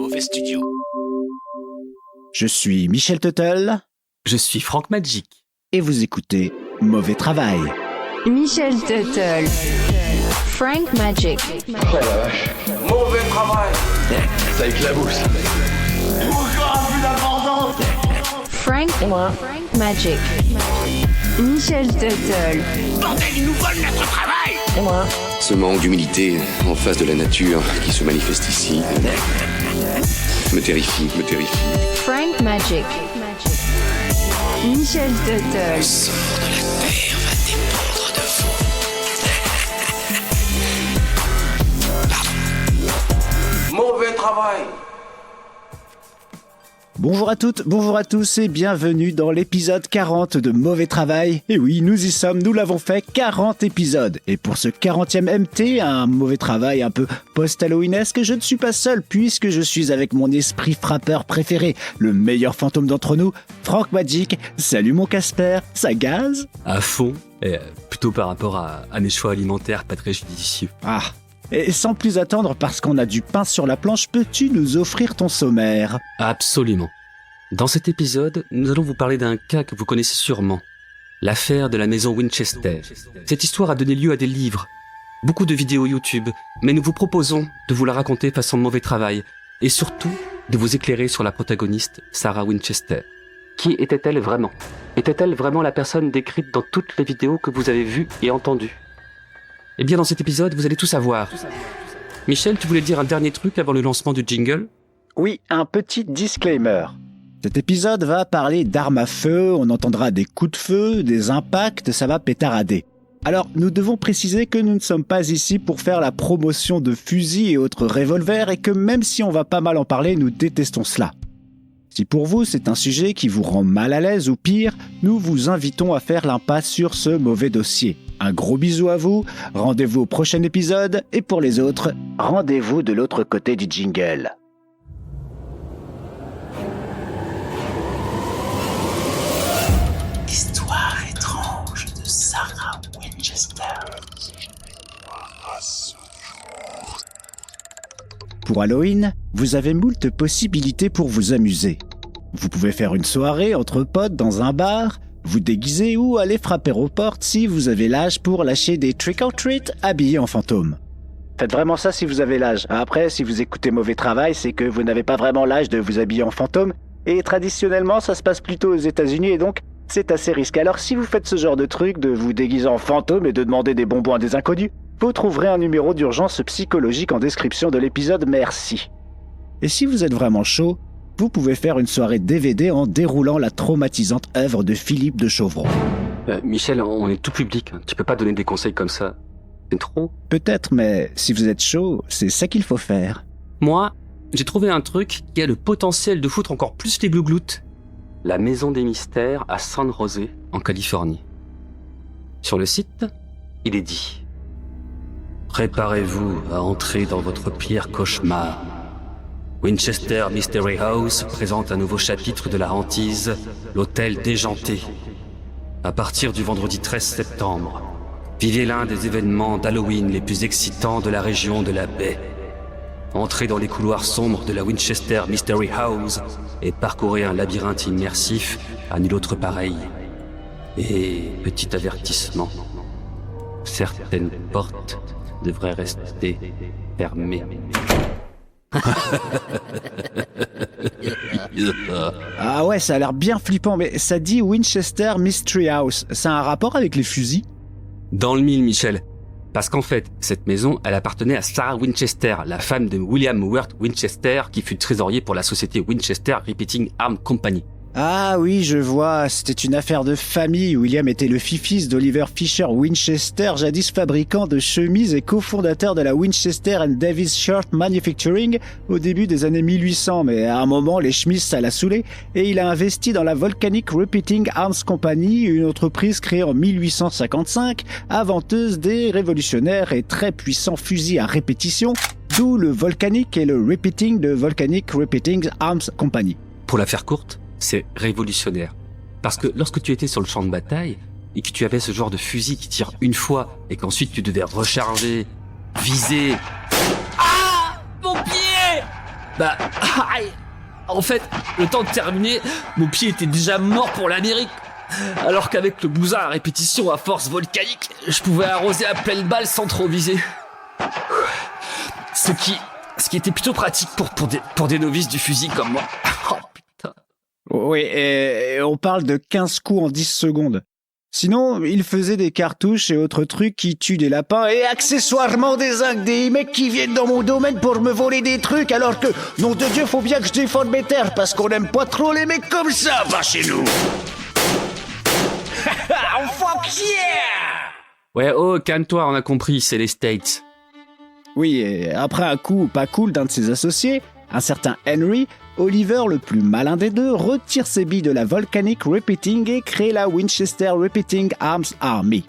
Mauvais Studio. Je suis Michel Tuttle. Je suis Frank Magic. Et vous écoutez Mauvais Travail. Michel Tuttle. Frank Magic. Oh la vache. Mauvais travail. Ça éclabousse. Encore plus d'importance. Frank Magic. Michel Tuttle. Bordel, ils nous volent notre travail. Ce manque d'humilité en face de la nature qui se manifeste ici me terrifie. Frank Magic. Michel Tuttle. Le sort de la terre va dépendre de vous. Mauvais travail. Bonjour à toutes, bonjour à tous et bienvenue dans l'épisode 40 de Mauvais Travail. Et oui, nous y sommes, nous l'avons fait, 40 épisodes. Et pour ce 40e MT, un Mauvais Travail un peu post-halloweenesque, je ne suis pas seul puisque je suis avec mon esprit frappeur préféré, le meilleur fantôme d'entre nous, Frank Magic. Salut mon Casper, ça gaze ? À fond, et plutôt par rapport à mes choix alimentaires pas très judicieux. Ah, et sans plus attendre, parce qu'on a du pain sur la planche, peux-tu nous offrir ton sommaire ? Absolument. Dans cet épisode, nous allons vous parler d'un cas que vous connaissez sûrement. L'affaire de la maison Winchester. Cette histoire a donné lieu à des livres, beaucoup de vidéos YouTube, mais nous vous proposons de vous la raconter façon Mauvais Travail, et surtout de vous éclairer sur la protagoniste, Sarah Winchester. Qui était-elle vraiment ? Était-elle vraiment la personne décrite dans toutes les vidéos que vous avez vues et entendues ? Eh bien, dans cet épisode, vous allez tout savoir. Michel, tu voulais dire un dernier truc avant le lancement du jingle ? Oui, un petit disclaimer. Cet épisode va parler d'armes à feu, on entendra des coups de feu, des impacts, ça va pétarader. Alors, nous devons préciser que nous ne sommes pas ici pour faire la promotion de fusils et autres revolvers et que même si on va pas mal en parler, nous détestons cela. Si pour vous c'est un sujet qui vous rend mal à l'aise ou pire, nous vous invitons à faire l'impasse sur ce mauvais dossier. Un gros bisou à vous, rendez-vous au prochain épisode et pour les autres, rendez-vous de l'autre côté du jingle. Histoire étrange de Sarah Winchester. Pour Halloween, vous avez moult possibilités pour vous amuser. Vous pouvez faire une soirée entre potes dans un bar, vous déguiser ou aller frapper aux portes si vous avez l'âge pour lâcher des trick-or-treat habillés en fantôme. Faites vraiment ça si vous avez l'âge. Après, si vous écoutez Mauvais Travail, c'est que vous n'avez pas vraiment l'âge de vous habiller en fantôme. Et traditionnellement, ça se passe plutôt aux États-Unis et donc c'est assez risqué. Alors si vous faites ce genre de truc, de vous déguiser en fantôme et de demander des bonbons à des inconnus, vous trouverez un numéro d'urgence psychologique en description de l'épisode, merci. Et si vous êtes vraiment chaud, vous pouvez faire une soirée DVD en déroulant la traumatisante œuvre de Philippe de Chauvron. Michel, on est tout public, tu peux pas donner des conseils comme ça. C'est trop. Peut-être, mais si vous êtes chaud, c'est ça qu'il faut faire. Moi, j'ai trouvé un truc qui a le potentiel de foutre encore plus les glougloutes. La Maison des Mystères à San José, en Californie. Sur le site, il est dit: préparez-vous à entrer dans votre pire cauchemar. Winchester Mystery House présente un nouveau chapitre de la hantise, l'hôtel déjanté. À partir du vendredi 13 septembre, vivez l'un des événements d'Halloween les plus excitants de la région de la baie. Entrez dans les couloirs sombres de la Winchester Mystery House et parcourez un labyrinthe immersif à nul autre pareil. Et petit avertissement, certaines portes devraient rester fermées. Ah ouais, ça a l'air bien flippant, mais ça dit Winchester Mystery House. Ça a un rapport avec les fusils ? Dans le mille, Michel. Parce qu'en fait, cette maison, elle appartenait à Sarah Winchester, la femme de William Wirt Winchester, qui fut trésorier pour la société Winchester Repeating Arms Company. Ah oui, je vois, c'était une affaire de famille. William était le fils d'Oliver Fisher Winchester, jadis fabricant de chemises et cofondateur de la Winchester and Davis Shirt Manufacturing au début des années 1800. Mais à un moment, les chemises, ça l'a saoulé et il a investi dans la Volcanic Repeating Arms Company, une entreprise créée en 1855, inventeuse des révolutionnaires et très puissants fusils à répétition, d'où le Volcanic et le Repeating de Volcanic Repeating Arms Company. Pour la faire courte, c'est révolutionnaire. Parce que lorsque tu étais sur le champ de bataille, et que tu avais ce genre de fusil qui tire une fois, et qu'ensuite tu devais recharger, viser... Ah ! Mon pied ! En fait, le temps de terminer, mon pied était déjà mort pour l'Amérique. Alors qu'avec le bousin à répétition à force volcanique, je pouvais arroser à pleine balle sans trop viser. Ce qui était plutôt pratique pour des novices du fusil comme moi. Oh, putain. Oui, et on parle de 15 coups en 10 secondes. Sinon, il faisait des cartouches et autres trucs qui tuent des lapins et accessoirement des mecs qui viennent dans mon domaine pour me voler des trucs alors que, nom de Dieu, faut bien que je défende mes terres parce qu'on aime pas trop les mecs comme ça, va chez nous. Oh, fuck yeah! Ouais, oh, calme-toi, on a compris, c'est les States. Oui, et après un coup pas cool d'un de ses associés, un certain Henry, Oliver, le plus malin des deux, retire ses billes de la Volcanic Repeating et crée la Winchester Repeating Arms Army.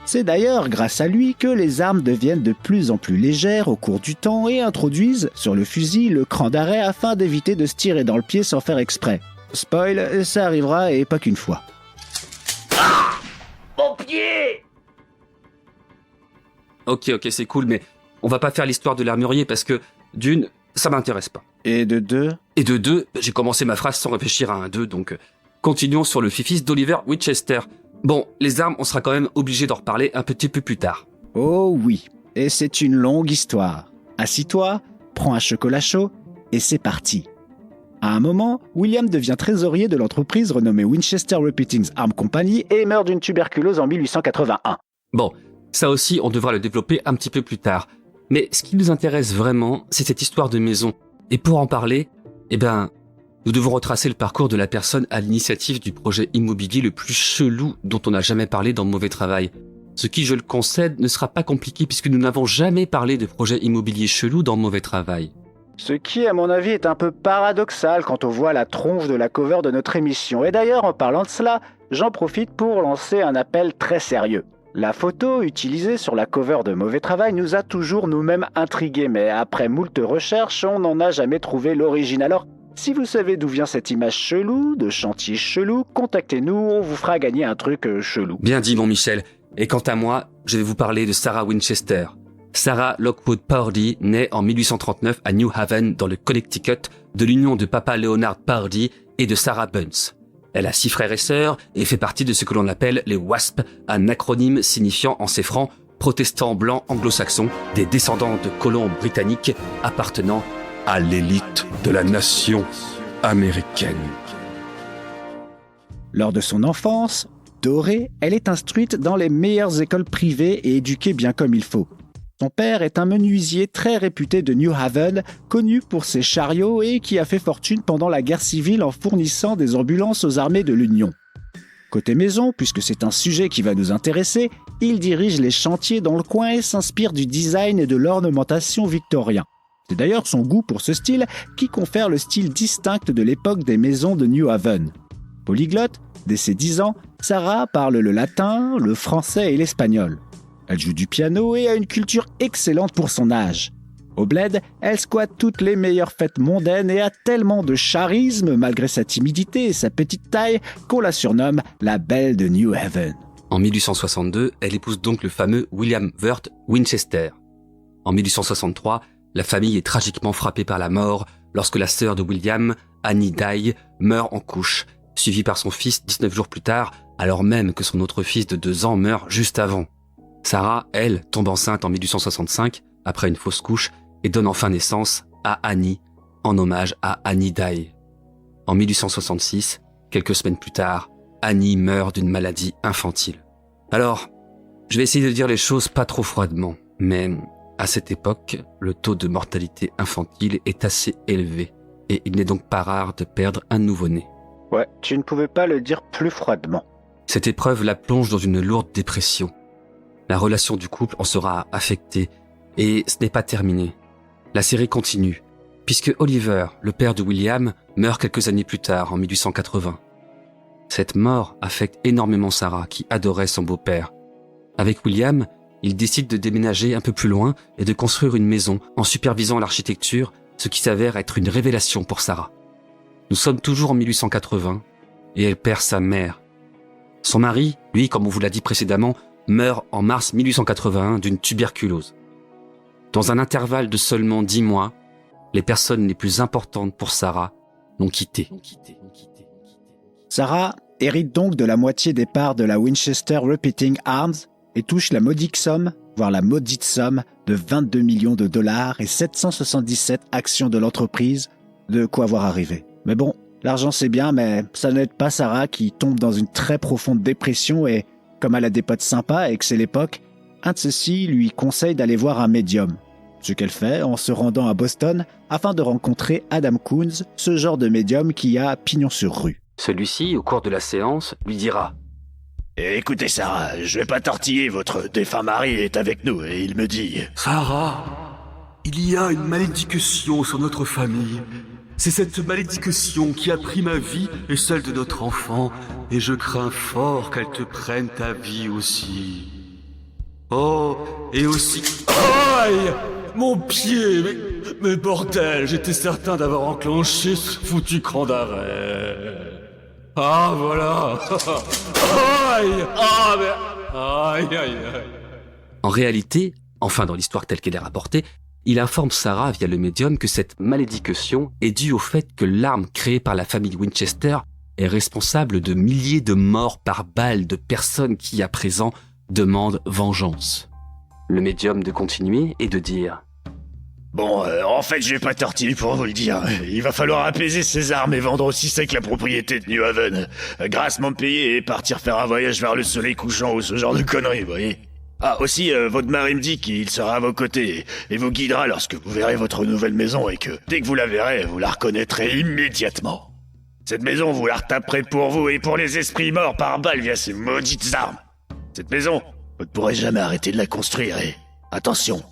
C'est d'ailleurs grâce à lui que les armes deviennent de plus en plus légères au cours du temps et introduisent sur le fusil le cran d'arrêt afin d'éviter de se tirer dans le pied sans faire exprès. Spoil, ça arrivera et pas qu'une fois. Mon pied! Ok, c'est cool, mais on va pas faire l'histoire de l'armurier parce que, d'une, ça m'intéresse pas. Et de deux, j'ai commencé ma phrase sans réfléchir à un 2, donc continuons sur le fifis d'Oliver Winchester. Bon, les armes, on sera quand même obligé d'en reparler un petit peu plus tard. Oh oui, et c'est une longue histoire. Assis-toi, prends un chocolat chaud, et c'est parti. À un moment, William devient trésorier de l'entreprise renommée Winchester Repeating Arms Company et meurt d'une tuberculose en 1881. Bon, ça aussi, on devra le développer un petit peu plus tard. Mais ce qui nous intéresse vraiment, c'est cette histoire de maison. Et pour en parler, nous devons retracer le parcours de la personne à l'initiative du projet immobilier le plus chelou dont on n'a jamais parlé dans Mauvais Travail. Ce qui, je le concède, ne sera pas compliqué puisque nous n'avons jamais parlé de projet immobilier chelou dans Mauvais Travail. Ce qui, à mon avis, est un peu paradoxal quand on voit la tronche de la cover de notre émission. Et d'ailleurs, en parlant de cela, j'en profite pour lancer un appel très sérieux. La photo utilisée sur la cover de Mauvais Travail nous a toujours nous-mêmes intrigués, mais après moult recherches, on n'en a jamais trouvé l'origine. Alors, si vous savez d'où vient cette image chelou, de chantier chelou, contactez-nous, on vous fera gagner un truc chelou. Bien dit, mon Michel. Et quant à moi, je vais vous parler de Sarah Winchester. Sarah Lockwood Pardee naît en 1839 à New Haven, dans le Connecticut, de l'union de papa Leonard Pardee et de Sarah Bunce. Elle a 6 frères et sœurs et fait partie de ce que l'on appelle les WASP, un acronyme signifiant en ces francs protestants blancs anglo-saxons, des descendants de colons britanniques appartenant à l'élite de la nation américaine. Lors de son enfance, dorée, elle est instruite dans les meilleures écoles privées et éduquée bien comme il faut. Son père est un menuisier très réputé de New Haven, connu pour ses chariots et qui a fait fortune pendant la guerre civile en fournissant des ambulances aux armées de l'Union. Côté maison, puisque c'est un sujet qui va nous intéresser, il dirige les chantiers dans le coin et s'inspire du design et de l'ornementation victorien. C'est d'ailleurs son goût pour ce style qui confère le style distinct de l'époque des maisons de New Haven. Polyglotte, dès ses 10 ans, Sarah parle le latin, le français et l'espagnol. Elle joue du piano et a une culture excellente pour son âge. Au bled, elle squatte toutes les meilleures fêtes mondaines et a tellement de charisme malgré sa timidité et sa petite taille qu'on la surnomme la Belle de New Haven. En 1862, elle épouse donc le fameux William Wirt Winchester. En 1863, la famille est tragiquement frappée par la mort lorsque la sœur de William, Annie Dye, meurt en couche, suivie par son fils 19 jours plus tard, alors même que son autre fils de 2 ans meurt juste avant. Sarah, elle, tombe enceinte en 1865, après une fausse couche, et donne enfin naissance à Annie, en hommage à Annie Dye. En 1866, quelques semaines plus tard, Annie meurt d'une maladie infantile. Alors, je vais essayer de dire les choses pas trop froidement, mais à cette époque, le taux de mortalité infantile est assez élevé, et il n'est donc pas rare de perdre un nouveau-né. Ouais, tu ne pouvais pas le dire plus froidement. Cette épreuve la plonge dans une lourde dépression. La relation du couple en sera affectée, et ce n'est pas terminé. La série continue, puisque Oliver, le père de William, meurt quelques années plus tard, en 1880. Cette mort affecte énormément Sarah, qui adorait son beau-père. Avec William, il décide de déménager un peu plus loin et de construire une maison en supervisant l'architecture, ce qui s'avère être une révélation pour Sarah. Nous sommes toujours en 1880, et elle perd sa mère. Son mari, lui, comme on vous l'a dit précédemment, meurt en mars 1881 d'une tuberculose. Dans un intervalle de seulement 10 mois, les personnes les plus importantes pour Sarah l'ont quittée. Sarah hérite donc de la moitié des parts de la Winchester Repeating Arms et touche la modique somme, voire la maudite somme, de 22 millions de dollars et 777 actions de l'entreprise, de quoi voir arriver. Mais bon, l'argent c'est bien, mais ça n'aide pas Sarah qui tombe dans une très profonde dépression et, comme elle a des potes sympas et que c'est l'époque, un de ceux-ci lui conseille d'aller voir un médium. Ce qu'elle fait en se rendant à Boston afin de rencontrer Adam Coons, ce genre de médium qui a pignon sur rue. Celui-ci, au cours de la séance, lui dira « Écoutez Sarah, je vais pas tortiller, votre défunt mari est avec nous et il me dit... Sarah, il y a une malédiction sur notre famille. C'est cette malédiction qui a pris ma vie et celle de notre enfant, et je crains fort qu'elle te prenne ta vie aussi. Oh, et aussi... Aïe! Mon pied! Mais bordel, j'étais certain d'avoir enclenché ce foutu cran d'arrêt. Ah, voilà! Aïe! Ah, mais... Aïe, aïe, aïe. En réalité, enfin dans l'histoire telle qu'elle est rapportée, il informe Sarah via le médium que cette malédiction est due au fait que l'arme créée par la famille Winchester est responsable de milliers de morts par balle de personnes qui, à présent, demandent vengeance. Le médium de continuer et de dire Bon, en fait, je vais pas tortiller pour vous le dire. Il va falloir apaiser ses armes et vendre aussi sec la propriété de New Haven. Grassement payer et partir faire un voyage vers le soleil couchant ou ce genre de conneries, vous voyez. Ah, aussi, votre mari me dit qu'il sera à vos côtés et vous guidera lorsque vous verrez votre nouvelle maison et que, dès que vous la verrez, vous la reconnaîtrez immédiatement. Cette maison, vous la retaperez pour vous et pour les esprits morts par balle via ces maudites armes. Cette maison, vous ne pourrez jamais arrêter de la construire et... Attention,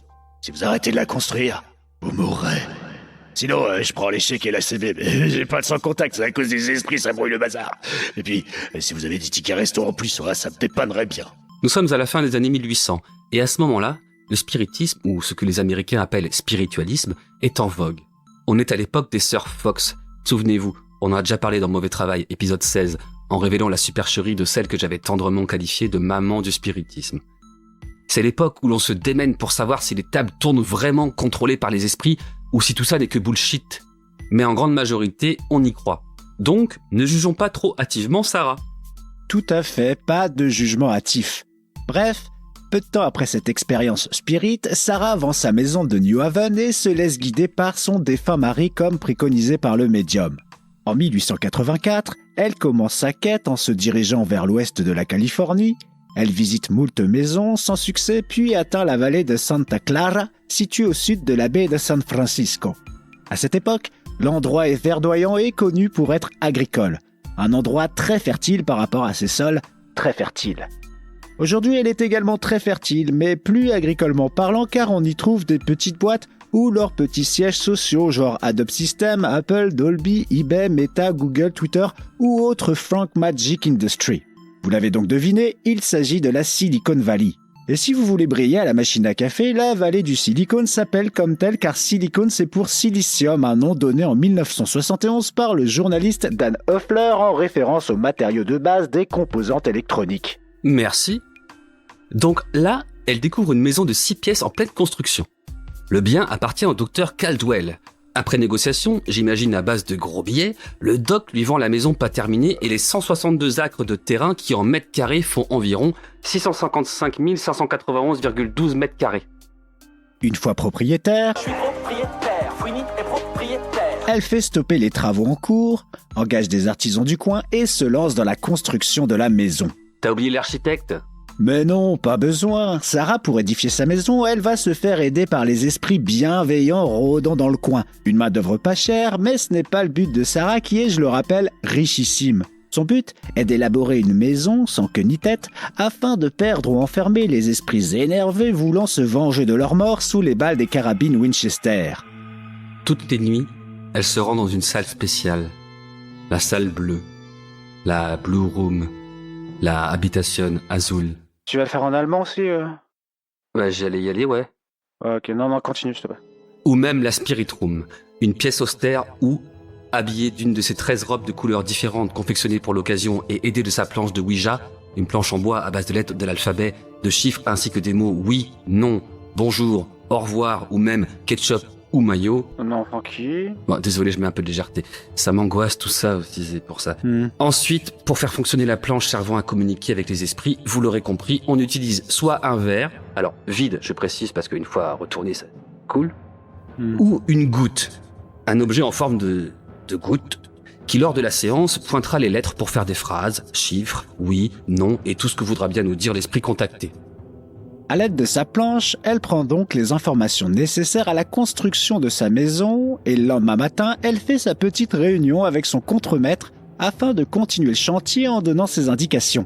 si vous arrêtez de la construire, vous mourrez. Sinon, je prends les chèques et la CB, mais j'ai pas de sans contact, c'est à cause des esprits, ça brouille le bazar. Et puis, si vous avez des tickets resto en plus, ça me dépannerait bien. Nous sommes à la fin des années 1800, et à ce moment-là, le spiritisme, ou ce que les Américains appellent spiritualisme, est en vogue. On est à l'époque des sœurs Fox. Souvenez-vous, on en a déjà parlé dans Mauvais Travail, épisode 16, en révélant la supercherie de celle que j'avais tendrement qualifiée de maman du spiritisme. C'est l'époque où l'on se démène pour savoir si les tables tournent vraiment contrôlées par les esprits ou si tout ça n'est que bullshit. Mais en grande majorité, on y croit. Donc, ne jugeons pas trop hâtivement Sarah. Tout à fait, pas de jugement hâtif. Bref, peu de temps après cette expérience spirit, Sarah vend sa maison de New Haven et se laisse guider par son défunt mari comme préconisé par le médium. En 1884, elle commence sa quête en se dirigeant vers l'ouest de la Californie. Elle visite moult maisons sans succès, puis atteint la vallée de Santa Clara, située au sud de la baie de San Francisco. À cette époque, l'endroit est verdoyant et connu pour être agricole. Un endroit très fertile par rapport à ses sols très fertiles. Aujourd'hui, elle est également très fertile, mais plus agricolement parlant car on y trouve des petites boîtes ou leurs petits sièges sociaux genre Adobe System, Apple, Dolby, eBay, Meta, Google, Twitter ou autres Frank Magic Industry. Vous l'avez donc deviné, il s'agit de la Silicon Valley. Et si vous voulez briller à la machine à café, la vallée du silicone s'appelle comme telle car silicone c'est pour silicium, un nom donné en 1971 par le journaliste Dan Hoffler en référence aux matériaux de base des composantes électroniques. Merci. Donc là, elle découvre une maison de 6 pièces en pleine construction. Le bien appartient au docteur Caldwell. Après négociation, j'imagine à base de gros billets, le doc lui vend la maison pas terminée et les 162 acres de terrain qui en mètres carrés font environ 655 591,12 mètres carrés. Une fois propriétaire, Je suis propriétaire, Winnie est propriétaire. elle fait stopper les travaux en cours, engage des artisans du coin et se lance dans la construction de la maison. T'as oublié l'architecte ? Mais non, pas besoin. Sarah, pour édifier sa maison, elle va se faire aider par les esprits bienveillants rôdant dans le coin. Une main-d'œuvre pas chère, mais ce n'est pas le but de Sarah qui est, je le rappelle, richissime. Son but est d'élaborer une maison sans queue ni tête afin de perdre ou enfermer les esprits énervés voulant se venger de leur mort sous les balles des carabines Winchester. Toutes les nuits, elle se rend dans une salle spéciale. La salle bleue. La Blue Room. La Habitation Azul. Tu vas le faire en allemand aussi Ouais, j'allais y aller, ouais. Ok, non, continue, s'il te plaît. Ou même la Spirit Room, une pièce austère où, habillée d'une de ces 13 robes de couleurs différentes confectionnées pour l'occasion et aidée de sa planche de Ouija, une planche en bois à base de lettres de l'alphabet, de chiffres ainsi que des mots oui, non, bonjour, au revoir ou même ketchup ou maillot. Un enfant qui... Bon, désolé, je mets un peu de légèreté. Ça m'angoisse tout ça aussi, c'est pour ça. Ensuite, pour faire fonctionner la planche servant à communiquer avec les esprits, vous l'aurez compris, on utilise soit un verre, alors vide, je précise parce qu'une fois retourné, ça cool, ou une goutte, un objet en forme de goutte, qui lors de la séance pointera les lettres pour faire des phrases, chiffres, oui, non, et tout ce que voudra bien nous dire l'esprit contacté. À l'aide de sa planche, elle prend donc les informations nécessaires à la construction de sa maison et le lendemain matin, elle fait sa petite réunion avec son contremaître afin de continuer le chantier en donnant ses indications.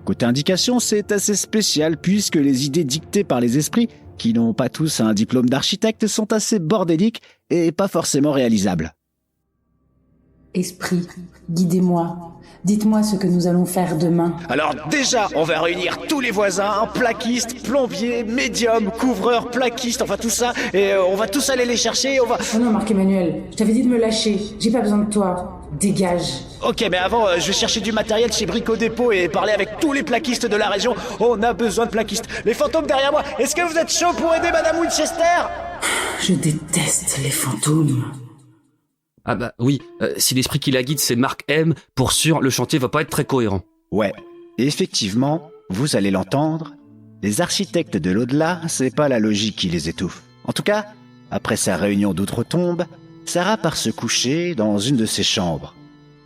Côté indications, c'est assez spécial puisque les idées dictées par les esprits, qui n'ont pas tous un diplôme d'architecte, sont assez bordéliques et pas forcément réalisables. Esprit, guidez-moi. Dites-moi ce que nous allons faire demain. Alors déjà, on va réunir tous les voisins, plaquistes, plombiers, médiums, couvreurs, plaquistes, enfin tout ça, et on va tous aller les chercher et on va... Oh non, Marc-Emmanuel, je t'avais dit de me lâcher. J'ai pas besoin de toi. Dégage. Ok, mais avant, je vais chercher du matériel chez Brico Dépôt et parler avec tous les plaquistes de la région. On a besoin de plaquistes. Les fantômes derrière moi, est-ce que vous êtes chaud pour aider Madame Winchester? Je déteste les fantômes. Ah bah oui, si l'esprit qui la guide c'est Marc M, pour sûr, le chantier va pas être très cohérent. Ouais, et effectivement, vous allez l'entendre, les architectes de l'au-delà, c'est pas la logique qui les étouffe. En tout cas, après sa réunion d'outre-tombe, Sarah part se coucher dans une de ses chambres.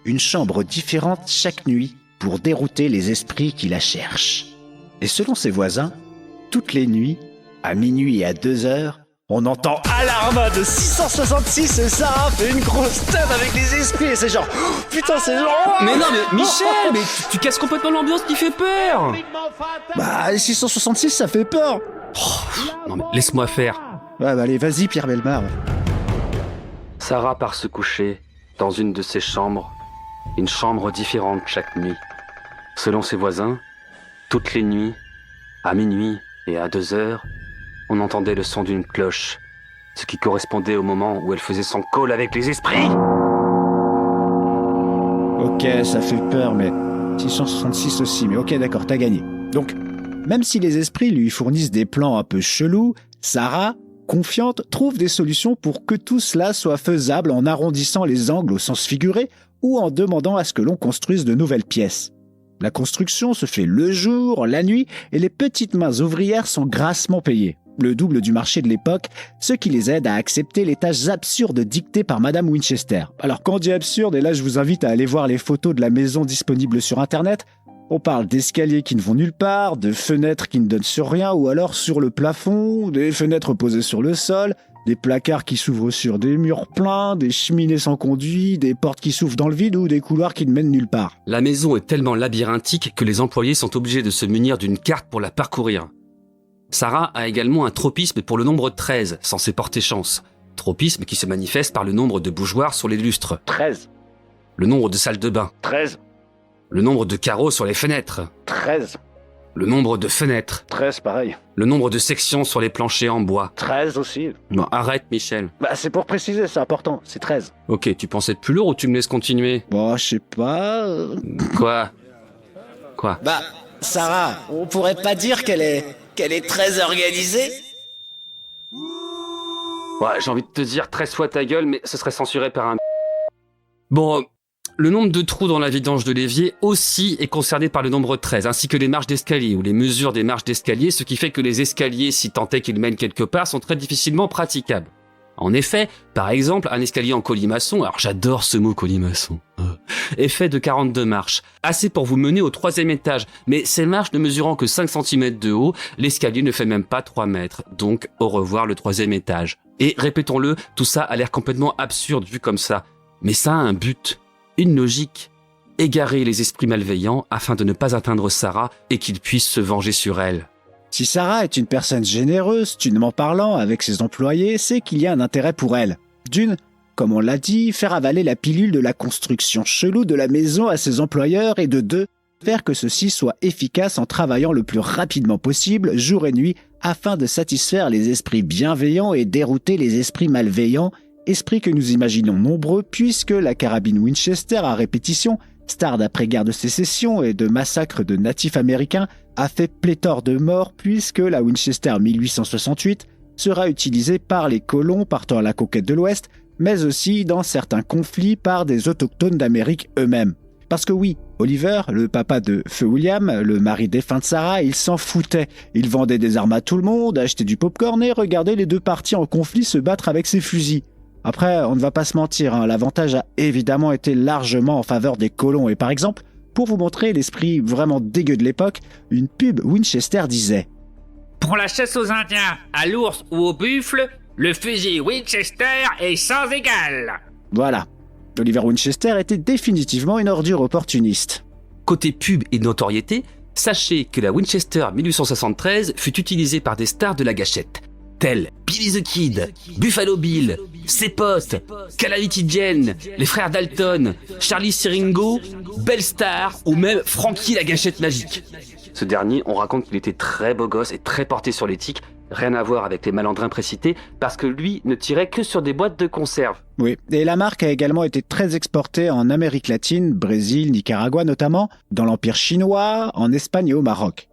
Une chambre différente chaque nuit pour dérouter les esprits qui la cherchent. Et selon ses voisins, toutes les nuits, à minuit et à 2 heures, on entend Alarma de 666 et Sarah fait une grosse tête avec les esprits et c'est genre putain c'est genre... Mais non mais Michel, mais tu casses complètement l'ambiance qui fait peur. Bah 666 ça fait peur. Non mais laisse-moi faire. Ouais bah allez vas-y Pierre Bellemare. Sarah part se coucher dans une de ses chambres, une chambre différente chaque nuit. Selon ses voisins, toutes les nuits, à minuit et à 2 heures, on entendait le son d'une cloche, ce qui correspondait au moment où elle faisait son call avec les esprits. Ok, ça fait peur, mais 666 aussi, mais ok, d'accord, t'as gagné. Donc, même si les esprits lui fournissent des plans un peu chelous, Sarah, confiante, trouve des solutions pour que tout cela soit faisable en arrondissant les angles au sens figuré ou en demandant à ce que l'on construise de nouvelles pièces. La construction se fait le jour, la nuit, et les petites mains ouvrières sont grassement payées. Le double du marché de l'époque, ce qui les aide à accepter les tâches absurdes dictées par Madame Winchester. Alors quand on dit absurde, et là je vous invite à aller voir les photos de la maison disponibles sur internet, on parle d'escaliers qui ne vont nulle part, de fenêtres qui ne donnent sur rien ou alors sur le plafond, des fenêtres posées sur le sol, des placards qui s'ouvrent sur des murs pleins, des cheminées sans conduit, des portes qui s'ouvrent dans le vide ou des couloirs qui ne mènent nulle part. La maison est tellement labyrinthique que les employés sont obligés de se munir d'une carte pour la parcourir. Sarah a également un tropisme pour le nombre 13, censé porter chance. Tropisme qui se manifeste par le nombre de bougeoirs sur les lustres. 13. Le nombre de salles de bain. 13. Le nombre de carreaux sur les fenêtres. 13. Le nombre de fenêtres. 13, pareil. Le nombre de sections sur les planchers en bois. 13 aussi. Bon, arrête, Michel. Bah, c'est pour préciser, c'est important, c'est 13. Ok, tu pensais être plus lourd ou tu me laisses continuer? Bon, je sais pas... Quoi? Bah, Sarah, on pourrait pas dire qu'elle est très organisée? Ouais, j'ai envie de te dire 13 fois ta gueule, mais ce serait censuré par un... Bon, le nombre de trous dans la vidange de l'évier aussi est concerné par le nombre 13, ainsi que les marches d'escalier ou les mesures des marches d'escalier, ce qui fait que les escaliers, si tant est qu'ils mènent quelque part, sont très difficilement praticables. En effet, par exemple, un escalier en colimaçon, alors j'adore ce mot colimaçon, est fait de 42 marches, assez pour vous mener au 3e étage, mais ces marches ne mesurant que 5 cm de haut, l'escalier ne fait même pas 3 mètres, donc au revoir le 3e étage. Et répétons-le, tout ça a l'air complètement absurde vu comme ça, mais ça a un but, une logique, égarer les esprits malveillants afin de ne pas atteindre Sarah et qu'ils puissent se venger sur elle. Si Sarah est une personne généreuse, tunement parlant, avec ses employés, c'est qu'il y a un intérêt pour elle. D'une, comme on l'a dit, faire avaler la pilule de la construction chelou de la maison à ses employeurs et de 2, faire que ceux-ci soient efficaces en travaillant le plus rapidement possible, jour et nuit, afin de satisfaire les esprits bienveillants et dérouter les esprits malveillants, esprits que nous imaginons nombreux puisque la carabine Winchester à répétition, star d'après-guerre de sécession et de massacre de natifs américains, a fait pléthore de morts puisque la Winchester 1868 sera utilisé par les colons partant à la conquête de l'Ouest, mais aussi dans certains conflits par des autochtones d'Amérique eux-mêmes. Parce que oui, Oliver, le papa de Feu William, le mari défunt de Sarah, il s'en foutait. Il vendait des armes à tout le monde, achetait du popcorn et regardait les deux parties en conflit se battre avec ses fusils. Après, on ne va pas se mentir, l'avantage a évidemment été largement en faveur des colons. Et par exemple, pour vous montrer l'esprit vraiment dégueu de l'époque, une pub Winchester disait « Pour la chasse aux Indiens, à l'ours ou au buffle, le fusil Winchester est sans égal !» Voilà. Oliver Winchester était définitivement une ordure opportuniste. Côté pub et notoriété, sachez que la Winchester 1873 fut utilisée par des stars de la gâchette, tels Billy the Kid, Buffalo Bill, ses potes, Calamity Jane, les frères Dalton, Charlie Siringo, Belle Star ou même Frankie la gâchette magique. Ce dernier, on raconte qu'il était très beau gosse et très porté sur l'éthique, rien à voir avec les malandrins précités, parce que lui ne tirait que sur des boîtes de conserve. Oui, et la marque a également été très exportée en Amérique latine, Brésil, Nicaragua notamment, dans l'Empire chinois, en Espagne et au Maroc.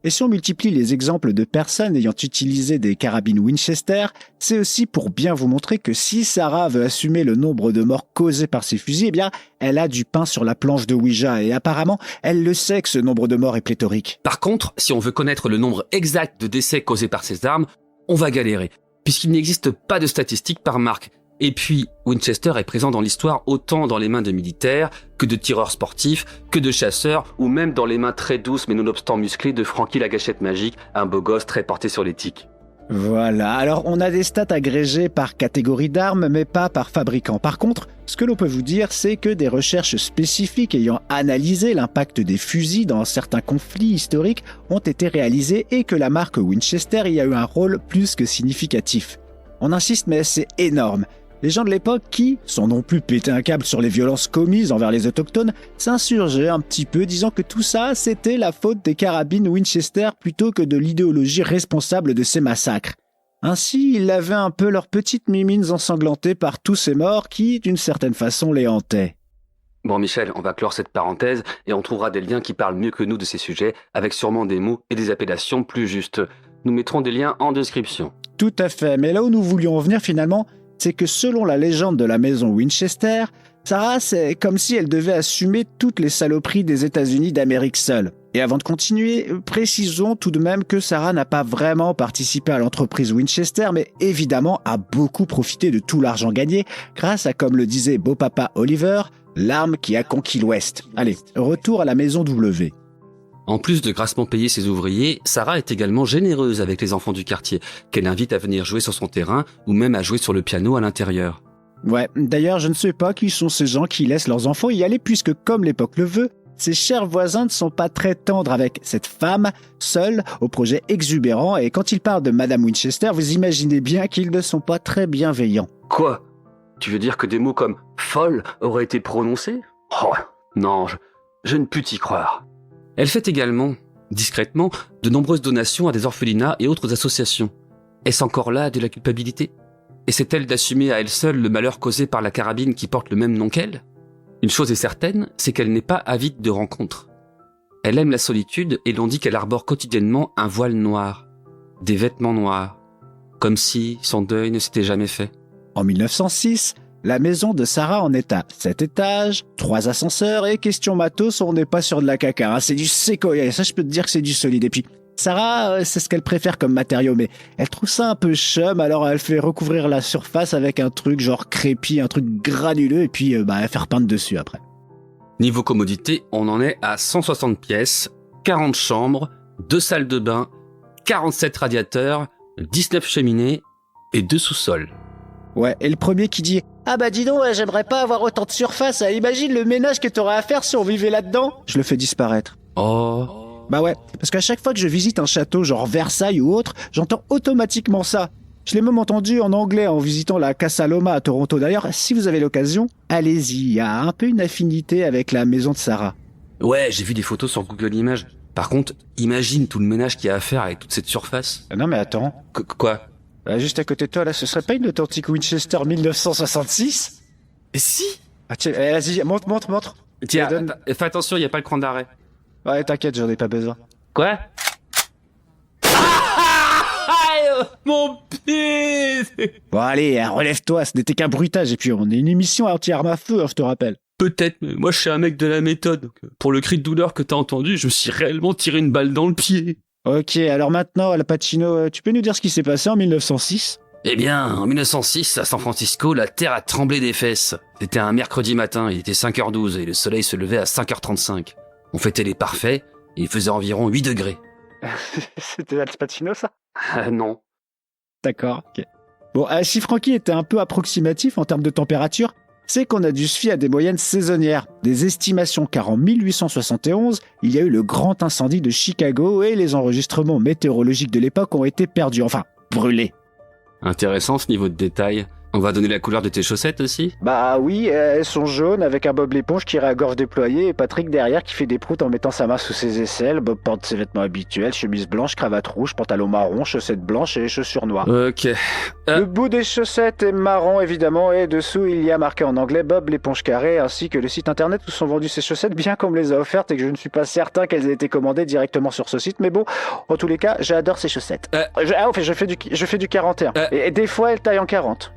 Et si on multiplie les exemples de personnes ayant utilisé des carabines Winchester, c'est aussi pour bien vous montrer que si Sarah veut assumer le nombre de morts causées par ses fusils, eh bien, elle a du pain sur la planche de Ouija et apparemment, elle le sait que ce nombre de morts est pléthorique. Par contre, si on veut connaître le nombre exact de décès causés par ces armes, on va galérer, puisqu'il n'existe pas de statistiques par marque. Et puis, Winchester est présent dans l'histoire autant dans les mains de militaires, que de tireurs sportifs, que de chasseurs, ou même dans les mains très douces mais nonobstant musclées de Frankie la gâchette magique, un beau gosse très porté sur l'éthique. Voilà, alors on a des stats agrégées par catégorie d'armes, mais pas par fabricant. Par contre, ce que l'on peut vous dire, c'est que des recherches spécifiques ayant analysé l'impact des fusils dans certains conflits historiques ont été réalisées et que la marque Winchester y a eu un rôle plus que significatif. On insiste, mais c'est énorme. Les gens de l'époque qui, sans non plus péter un câble sur les violences commises envers les autochtones, s'insurgeaient un petit peu disant que tout ça, c'était la faute des carabines Winchester plutôt que de l'idéologie responsable de ces massacres. Ainsi, ils avaient un peu leurs petites mimines ensanglantées par tous ces morts qui, d'une certaine façon, les hantaient. Bon Michel, on va clore cette parenthèse et on trouvera des liens qui parlent mieux que nous de ces sujets, avec sûrement des mots et des appellations plus justes. Nous mettrons des liens en description. Tout à fait, mais là où nous voulions en venir finalement, c'est que selon la légende de la maison Winchester, Sarah, c'est comme si elle devait assumer toutes les saloperies des États-Unis d'Amérique seule. Et avant de continuer, précisons tout de même que Sarah n'a pas vraiment participé à l'entreprise Winchester, mais évidemment a beaucoup profité de tout l'argent gagné grâce à, comme le disait beau papa Oliver, l'arme qui a conquis l'Ouest. Allez, retour à la maison W. En plus de grassement payer ses ouvriers, Sarah est également généreuse avec les enfants du quartier, qu'elle invite à venir jouer sur son terrain ou même à jouer sur le piano à l'intérieur. Ouais, d'ailleurs je ne sais pas qui sont ces gens qui laissent leurs enfants y aller puisque comme l'époque le veut, ses chers voisins ne sont pas très tendres avec cette femme, seule, au projet exubérant, et quand ils parlent de Madame Winchester, vous imaginez bien qu'ils ne sont pas très bienveillants. Quoi ? Tu veux dire que des mots comme « folle » auraient été prononcés ? Oh, non, je ne puis t'y croire. Elle fait également, discrètement, de nombreuses donations à des orphelinats et autres associations. Est-ce encore là de la culpabilité ? Essaie-t-elle d'assumer à elle seule le malheur causé par la carabine qui porte le même nom qu'elle ? Une chose est certaine, c'est qu'elle n'est pas avide de rencontres. Elle aime la solitude et l'on dit qu'elle arbore quotidiennement un voile noir, des vêtements noirs, comme si son deuil ne s'était jamais fait. En 1906, la maison de Sarah en est à 7 étages, 3 ascenseurs et question matos, on n'est pas sur de la caca, hein, c'est du séquoia, et ça je peux te dire que c'est du solide. Et puis Sarah, c'est ce qu'elle préfère comme matériau, mais elle trouve ça un peu chum, alors elle fait recouvrir la surface avec un truc genre crépi, un truc granuleux, et puis elle fait repeindre dessus après. Niveau commodité, on en est à 160 pièces, 40 chambres, 2 salles de bain, 47 radiateurs, 19 cheminées et 2 sous-sols. Ouais, et le premier qui dit « Ah bah dis donc, j'aimerais pas avoir autant de surface, imagine le ménage que t'aurais à faire si on vivait là-dedans !» Je le fais disparaître. Oh. Bah ouais, parce qu'à chaque fois que je visite un château genre Versailles ou autre, j'entends automatiquement ça. Je l'ai même entendu en anglais en visitant la Casa Loma à Toronto. D'ailleurs, si vous avez l'occasion, allez-y, il y a un peu une affinité avec la maison de Sarah. Ouais, j'ai vu des photos sur Google Images. Par contre, imagine tout le ménage qu'il y a à faire avec toute cette surface. Non mais attends. Quoi ? Juste à côté de toi, là, ce serait pas une authentique Winchester 1966 ? Et si ? Ah tiens, vas-y, montre. Tiens, fais attention, il n'y a pas le cran d'arrêt. Ouais, t'inquiète, j'en ai pas besoin. Quoi ? Mon pied! Bon allez, relève-toi, ce n'était qu'un bruitage et puis on est une émission anti-arme à feu, hein, je te rappelle. Peut-être, mais moi je suis un mec de la méthode. Donc, pour le cri de douleur que t'as entendu, je me suis réellement tiré une balle dans le pied. Ok, alors maintenant, Al Pacino, tu peux nous dire ce qui s'est passé en 1906 ? Eh bien, en 1906, à San Francisco, la terre a tremblé des fesses. C'était un mercredi matin, il était 5h12 et le soleil se levait à 5h35. On fêtait les parfaits et il faisait environ 8 degrés. C'était Al Pacino, ça ? Non. D'accord, ok. Bon, si Francky était un peu approximatif en termes de température, c'est qu'on a dû se fier à des moyennes saisonnières, des estimations, car en 1871, il y a eu le grand incendie de Chicago et les enregistrements météorologiques de l'époque ont été perdus, enfin, brûlés. Intéressant ce niveau de détail. On va donner la couleur de tes chaussettes aussi ? Bah oui, elles sont jaunes avec un Bob l'éponge qui irait à gorge déployée et Patrick derrière qui fait des proutes en mettant sa main sous ses aisselles. Bob porte ses vêtements habituels, chemise blanche, cravate rouge, pantalon marron, chaussettes blanches et chaussures noires. Ok. Le bout des chaussettes est marron évidemment et dessous il y a marqué en anglais Bob l'éponge carrée ainsi que le site internet où sont vendues ces chaussettes bien qu'on me les a offertes et que je ne suis pas certain qu'elles aient été commandées directement sur ce site. Mais bon, en tous les cas, j'adore ces chaussettes. Je fais du 41 et des fois elles taillent en 40.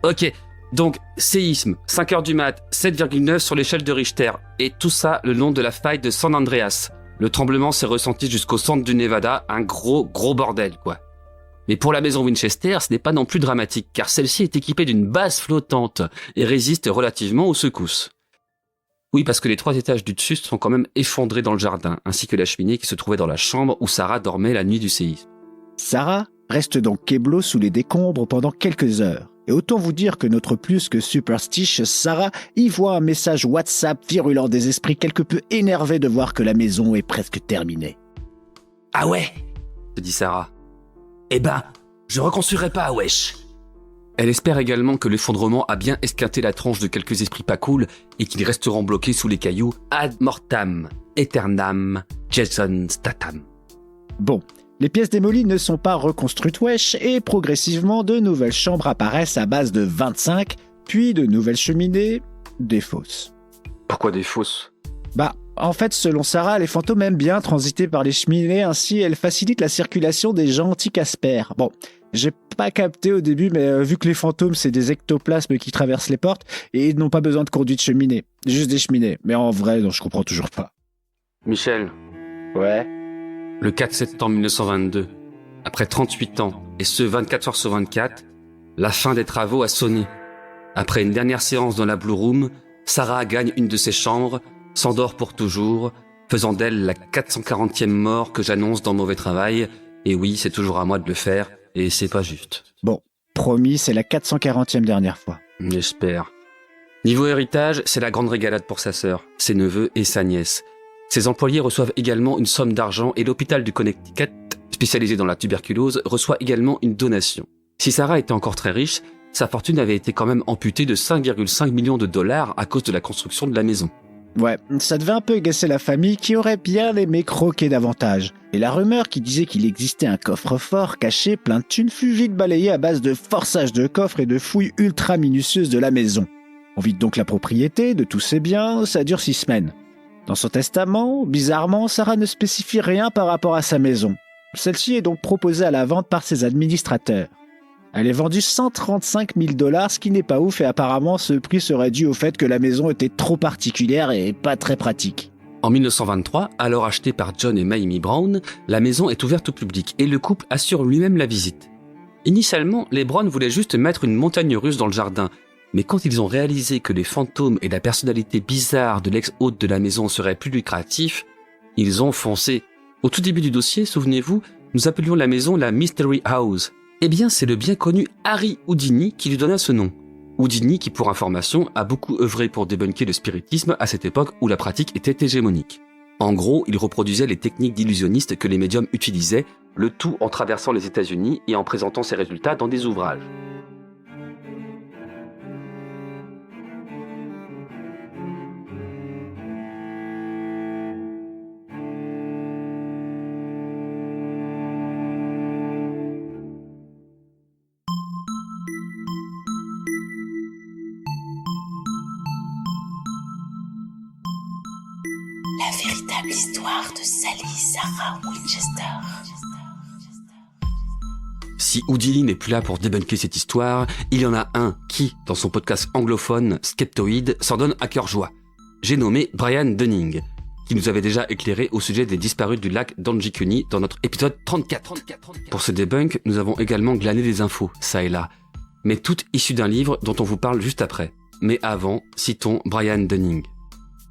Ok, donc séisme, 5h du mat, 7,9 sur l'échelle de Richter, et tout ça le long de la faille de San Andreas. Le tremblement s'est ressenti jusqu'au centre du Nevada, un gros bordel quoi. Mais pour la maison Winchester, ce n'est pas non plus dramatique, car celle-ci est équipée d'une base flottante et résiste relativement aux secousses. Oui, parce que les 3 étages du dessus sont quand même effondrés dans le jardin, ainsi que la cheminée qui se trouvait dans la chambre où Sarah dormait la nuit du séisme. Sarah reste donc keblo sous les décombres pendant quelques heures. Et autant vous dire que notre plus que superstitious Sarah y voit un message WhatsApp virulent des esprits quelque peu énervés de voir que la maison est presque terminée. Ah ouais, se dit Sarah. Eh ben, je reconstruirai pas, wesh. Elle espère également que l'effondrement a bien esquinté la tronche de quelques esprits pas cool et qu'ils resteront bloqués sous les cailloux ad mortam, aeternam, Jason Statham. Bon. Les pièces démolies ne sont pas reconstruites wesh et progressivement de nouvelles chambres apparaissent à base de 25, puis de nouvelles cheminées, des fosses. Pourquoi des fosses ? Bah, en fait, selon Sarah, les fantômes aiment bien transiter par les cheminées, ainsi elles facilitent la circulation des gens anti-Casper. Bon, j'ai pas capté au début, mais vu que les fantômes c'est des ectoplasmes qui traversent les portes et ils n'ont pas besoin de conduite cheminée, juste des cheminées. Mais en vrai, non, je comprends toujours pas. Michel. Ouais. Le 4 septembre 1922, après 38 ans, et ce 24 heures sur 24, la fin des travaux a sonné. Après une dernière séance dans la Blue Room, Sarah gagne une de ses chambres, s'endort pour toujours, faisant d'elle la 440e mort que j'annonce dans Mauvais Travail. Et oui, c'est toujours à moi de le faire, et c'est pas juste. Bon, promis, c'est la 440e dernière fois. J'espère. Niveau héritage, c'est la grande régalade pour sa sœur, ses neveux et sa nièce. Ses employés reçoivent également une somme d'argent et l'hôpital du Connecticut, spécialisé dans la tuberculose, reçoit également une donation. Si Sarah était encore très riche, sa fortune avait été quand même amputée de 5,5 millions de dollars à cause de la construction de la maison. Ouais, ça devait un peu agacer la famille qui aurait bien aimé croquer davantage. Et la rumeur qui disait qu'il existait un coffre-fort caché plein de thunes fut vite balayée à base de forçage de coffres et de fouilles ultra minutieuses de la maison. On vide donc la propriété de tous ses biens, ça dure 6 semaines. Dans son testament, bizarrement, Sarah ne spécifie rien par rapport à sa maison. Celle-ci est donc proposée à la vente par ses administrateurs. Elle est vendue 135 000 $, ce qui n'est pas ouf et apparemment ce prix serait dû au fait que la maison était trop particulière et pas très pratique. En 1923, alors achetée par John et Mamie Brown, la maison est ouverte au public et le couple assure lui-même la visite. Initialement, les Brown voulaient juste mettre une montagne russe dans le jardin, mais quand ils ont réalisé que les fantômes et la personnalité bizarre de l'ex-hôte de la maison seraient plus lucratifs, ils ont foncé. Au tout début du dossier, souvenez-vous, nous appelions la maison la Mystery House. Eh bien, c'est le bien connu Harry Houdini qui lui donna ce nom. Houdini qui, pour information, a beaucoup œuvré pour débunker le spiritisme à cette époque où la pratique était hégémonique. En gros, il reproduisait les techniques d'illusionnistes que les médiums utilisaient, le tout en traversant les États-Unis et en présentant ses résultats dans des ouvrages. La véritable histoire de Sally Sarah Winchester. Si Houdini n'est plus là pour débunker cette histoire, il y en a un qui, dans son podcast anglophone Skeptoid, s'en donne à cœur joie. J'ai nommé Brian Dunning, qui nous avait déjà éclairé au sujet des disparus du lac Danjikuni dans notre épisode 34. Pour ce debunk, nous avons également glané des infos, ça et là, mais toutes issues d'un livre dont on vous parle juste après. Mais avant, citons Brian Dunning.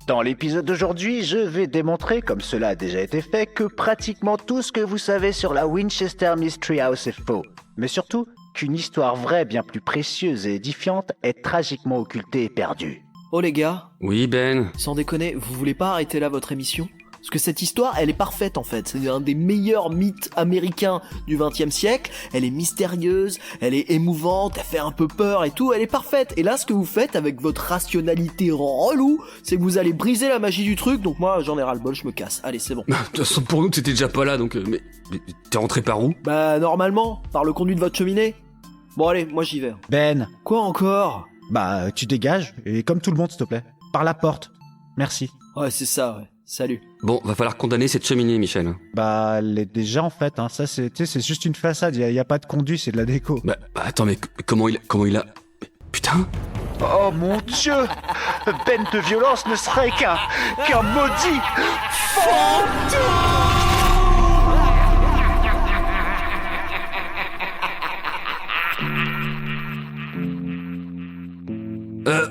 Dans l'épisode d'aujourd'hui, je vais démontrer, comme cela a déjà été fait, que pratiquement tout ce que vous savez sur la Winchester Mystery House est faux. Mais surtout, qu'une histoire vraie bien plus précieuse et édifiante est tragiquement occultée et perdue. Oh les gars, Oui Ben, sans déconner, vous voulez pas arrêter là votre émission ? Parce que cette histoire, elle est parfaite en fait. C'est un des meilleurs mythes américains du XXe siècle. Elle est mystérieuse, elle est émouvante, elle fait un peu peur et tout. Elle est parfaite. Et là, ce que vous faites avec votre rationalité relou, c'est que vous allez briser la magie du truc. Donc moi, j'en ai ras le bol, je me casse. Allez, c'est bon. de toute façon pour nous t'étais déjà pas là donc... mais t'es rentré par où? Bah normalement, par le conduit de votre cheminée. Bon allez, moi j'y vais. Ben, Quoi encore ? bah tu dégages, et comme tout le monde s'il te plaît. Par la porte. Merci. Ouais, c'est ça, ouais. Salut. Bon, va falloir condamner cette cheminée, Michel. Bah elle est déjà en fait, hein. Ça c'est juste une façade, y a pas de conduit, c'est de la déco. Bah attends, mais comment il a... Putain. Oh mon Dieu, Ben de violence ne serait qu'un maudit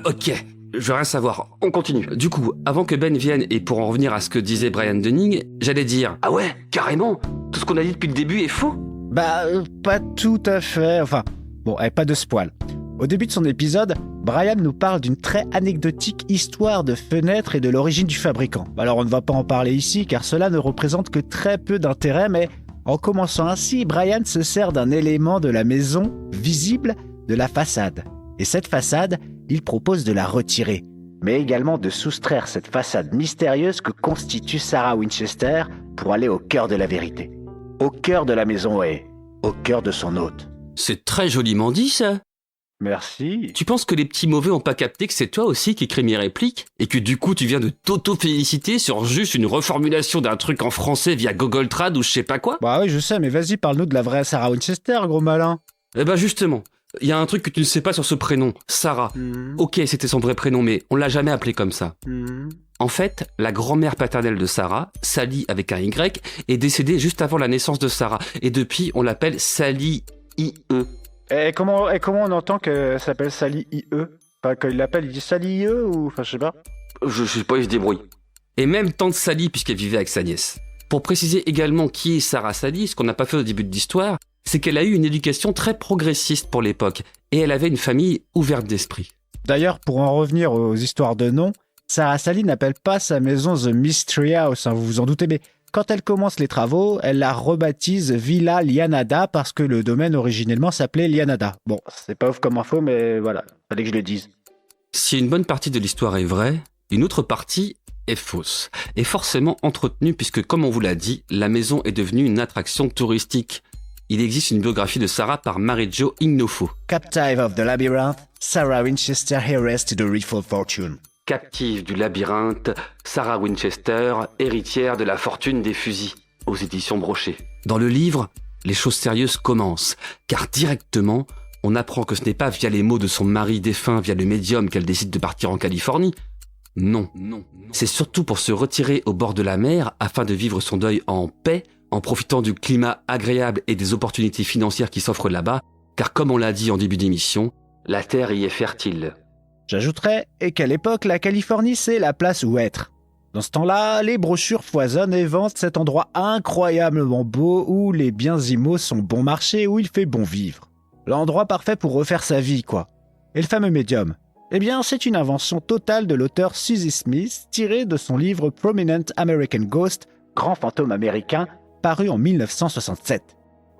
Ok, je veux rien savoir, on continue. Du coup, avant que Ben vienne et pour en revenir à ce que disait Brian Dunning, j'allais dire, ah ouais, carrément, tout ce qu'on a dit depuis le début est faux. Bah pas tout à fait, enfin, bon, pas de spoil. Au début de son épisode, Brian nous parle d'une très anecdotique histoire de fenêtre et de l'origine du fabricant. Alors on ne va pas en parler ici car cela ne représente que très peu d'intérêt, mais en commençant ainsi, Brian se sert d'un élément de la maison visible de la façade. Et cette façade, il propose de la retirer, mais également de soustraire cette façade mystérieuse que constitue Sarah Winchester pour aller au cœur de la vérité. Au cœur de la maison et au cœur de son hôte. C'est très joliment dit, ça. Merci. Tu penses que les petits mauvais ont pas capté que c'est toi aussi qui écris mes répliques? Et que du coup tu viens de t'auto-féliciter sur juste une reformulation d'un truc en français via Google Trad ou je sais pas quoi? Bah oui, je sais, mais vas-y, parle-nous de la vraie Sarah Winchester, gros malin. Eh ben justement, il y a un truc que tu ne sais pas sur ce prénom, Sarah. Ok, c'était son vrai prénom, mais on l'a jamais appelé comme ça. En fait, la grand-mère paternelle de Sarah, Sally avec un Y, est décédée juste avant la naissance de Sarah. Et depuis, on l'appelle Sally I.E. Et comment on entend que ça s'appelle Sally IE? Enfin, quand il l'appelle, il dit Sally IE ou... Enfin, je sais pas. Je sais pas, il se débrouille. Et même tante Sally, puisqu'elle vivait avec sa nièce. Pour préciser également qui est Sarah Sally, ce qu'on n'a pas fait au début de l'histoire, c'est qu'elle a eu une éducation très progressiste pour l'époque, et elle avait une famille ouverte d'esprit. D'ailleurs, pour en revenir aux histoires de noms, Sarah Sally n'appelle pas sa maison The Mystery House, hein, vous vous en doutez, mais quand elle commence les travaux, elle la rebaptise Villa Lianada parce que le domaine originellement s'appelait Lianada. Bon, c'est pas ouf comme info, mais voilà, fallait que je le dise. Si une bonne partie de l'histoire est vraie, une autre partie est fausse, et forcément entretenue puisque, comme on vous l'a dit, la maison est devenue une attraction touristique. Il existe une biographie de Sarah par Mary-Jo Ignofo. Captive of the Labyrinth, Sarah Winchester heiress to the Reeful Fortune. Captive du labyrinthe, Sarah Winchester, héritière de la fortune des fusils, aux éditions Brochet. Dans le livre, les choses sérieuses commencent, car directement, on apprend que ce n'est pas via les mots de son mari défunt via le médium qu'elle décide de partir en Californie. Non. C'est surtout pour se retirer au bord de la mer afin de vivre son deuil en paix, en profitant du climat agréable et des opportunités financières qui s'offrent là-bas, car comme on l'a dit en début d'émission, la terre y est fertile. J'ajouterais qu'à l'époque, la Californie, c'est la place où être. Dans ce temps-là, les brochures foisonnent et vantent cet endroit incroyablement beau où les biens immos sont bon marché, où il fait bon vivre. L'endroit parfait pour refaire sa vie, quoi. Et le fameux médium? Eh bien, c'est une invention totale de l'auteur Susie Smith, tirée de son livre Prominent American Ghost, Grand fantôme américain, paru en 1967.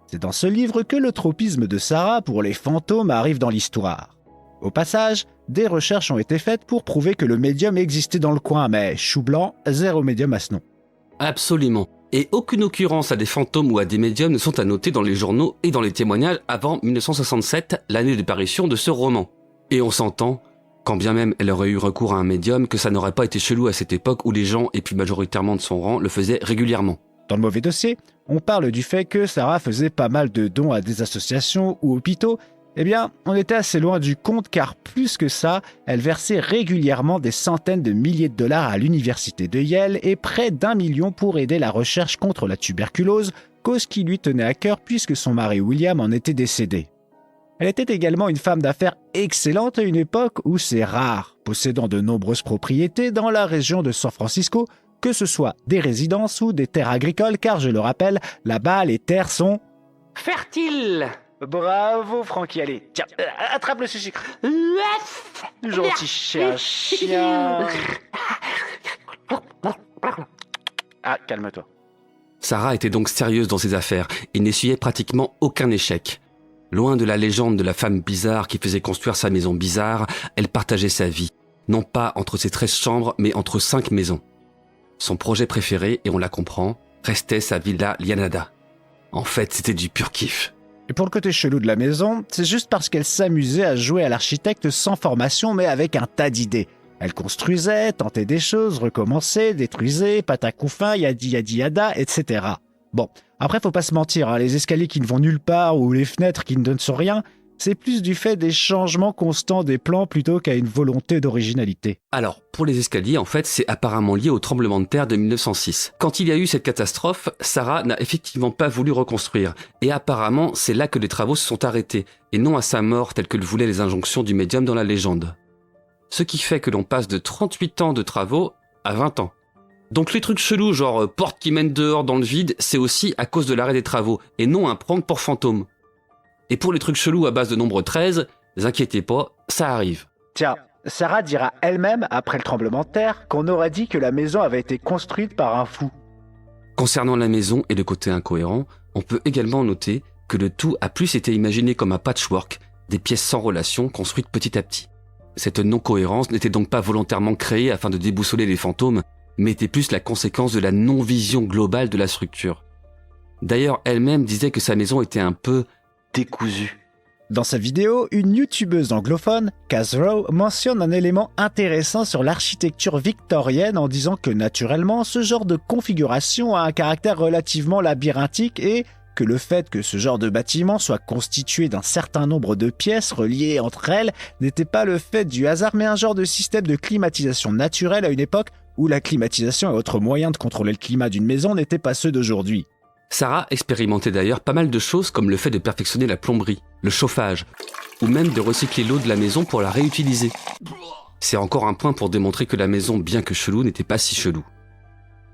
C'est dans ce livre que le tropisme de Sarah pour les fantômes arrive dans l'histoire. Au passage, des recherches ont été faites pour prouver que le médium existait dans le coin, mais chou blanc, zéro médium à ce nom. Absolument. Et aucune occurrence à des fantômes ou à des médiums ne sont à noter dans les journaux et dans les témoignages avant 1967, l'année de parution de ce roman. Et on s'entend, quand bien même elle aurait eu recours à un médium, que ça n'aurait pas été chelou à cette époque où les gens, et puis majoritairement de son rang, le faisaient régulièrement. Dans le mauvais dossier, on parle du fait que Sarah faisait pas mal de dons à des associations ou hôpitaux. Eh bien, on était assez loin du compte car plus que ça, elle versait régulièrement des centaines de milliers de dollars à l'université de Yale et près d'1 million pour aider la recherche contre la tuberculose, cause qui lui tenait à cœur puisque son mari William en était décédé. Elle était également une femme d'affaires excellente à une époque où c'est rare, possédant de nombreuses propriétés dans la région de San Francisco, que ce soit des résidences ou des terres agricoles, car je le rappelle, là-bas les terres sont Fertile. Bravo Francky, allez, tiens, attrape le sucre. Gentil chien. Ah, calme-toi. Sarah était donc sérieuse dans ses affaires et n'essuyait pratiquement aucun échec. Loin de la légende de la femme bizarre qui faisait construire sa maison bizarre, elle partageait sa vie, non pas entre ses 13 chambres, mais entre 5 maisons. Son projet préféré, et on la comprend, restait sa villa Lianada. En fait, c'était du pur kiff. Et pour le côté chelou de la maison, c'est juste parce qu'elle s'amusait à jouer à l'architecte sans formation, mais avec un tas d'idées. Elle construisait, tentait des choses, recommençait, détruisait, patacouffin, yadi yadi yada, etc. Bon, après faut pas se mentir, hein, les escaliers qui ne vont nulle part ou les fenêtres qui ne donnent sur rien, c'est plus du fait des changements constants des plans plutôt qu'à une volonté d'originalité. Alors, pour les escaliers, en fait, c'est apparemment lié au tremblement de terre de 1906. Quand il y a eu cette catastrophe, Sarah n'a effectivement pas voulu reconstruire. Et apparemment, c'est là que les travaux se sont arrêtés, et non à sa mort telle que le voulaient les injonctions du médium dans la légende. Ce qui fait que l'on passe de 38 ans de travaux à 20 ans. Donc les trucs chelous, genre porte qui mène dehors dans le vide, c'est aussi à cause de l'arrêt des travaux, et non un prank pour fantôme. Et pour les trucs chelous à base de nombre 13, ne vous inquiétez pas, ça arrive. Tiens, Sarah dira elle-même, après le tremblement de terre, qu'on aurait dit que la maison avait été construite par un fou. Concernant la maison et le côté incohérent, on peut également noter que le tout a plus été imaginé comme un patchwork, des pièces sans relation construites petit à petit. Cette non-cohérence n'était donc pas volontairement créée afin de déboussoler les fantômes, mais était plus la conséquence de la non-vision globale de la structure. D'ailleurs, elle-même disait que sa maison était un peu décousue. Dans sa vidéo, une youtubeuse anglophone, Kaz Rowe, mentionne un élément intéressant sur l'architecture victorienne en disant que naturellement, ce genre de configuration a un caractère relativement labyrinthique et que le fait que ce genre de bâtiment soit constitué d'un certain nombre de pièces reliées entre elles n'était pas le fait du hasard, mais un genre de système de climatisation naturelle à une époque où la climatisation et autres moyens de contrôler le climat d'une maison n'étaient pas ceux d'aujourd'hui. Sarah expérimentait d'ailleurs pas mal de choses comme le fait de perfectionner la plomberie, le chauffage, ou même de recycler l'eau de la maison pour la réutiliser. C'est encore un point pour démontrer que la maison, bien que chelou, n'était pas si chelou.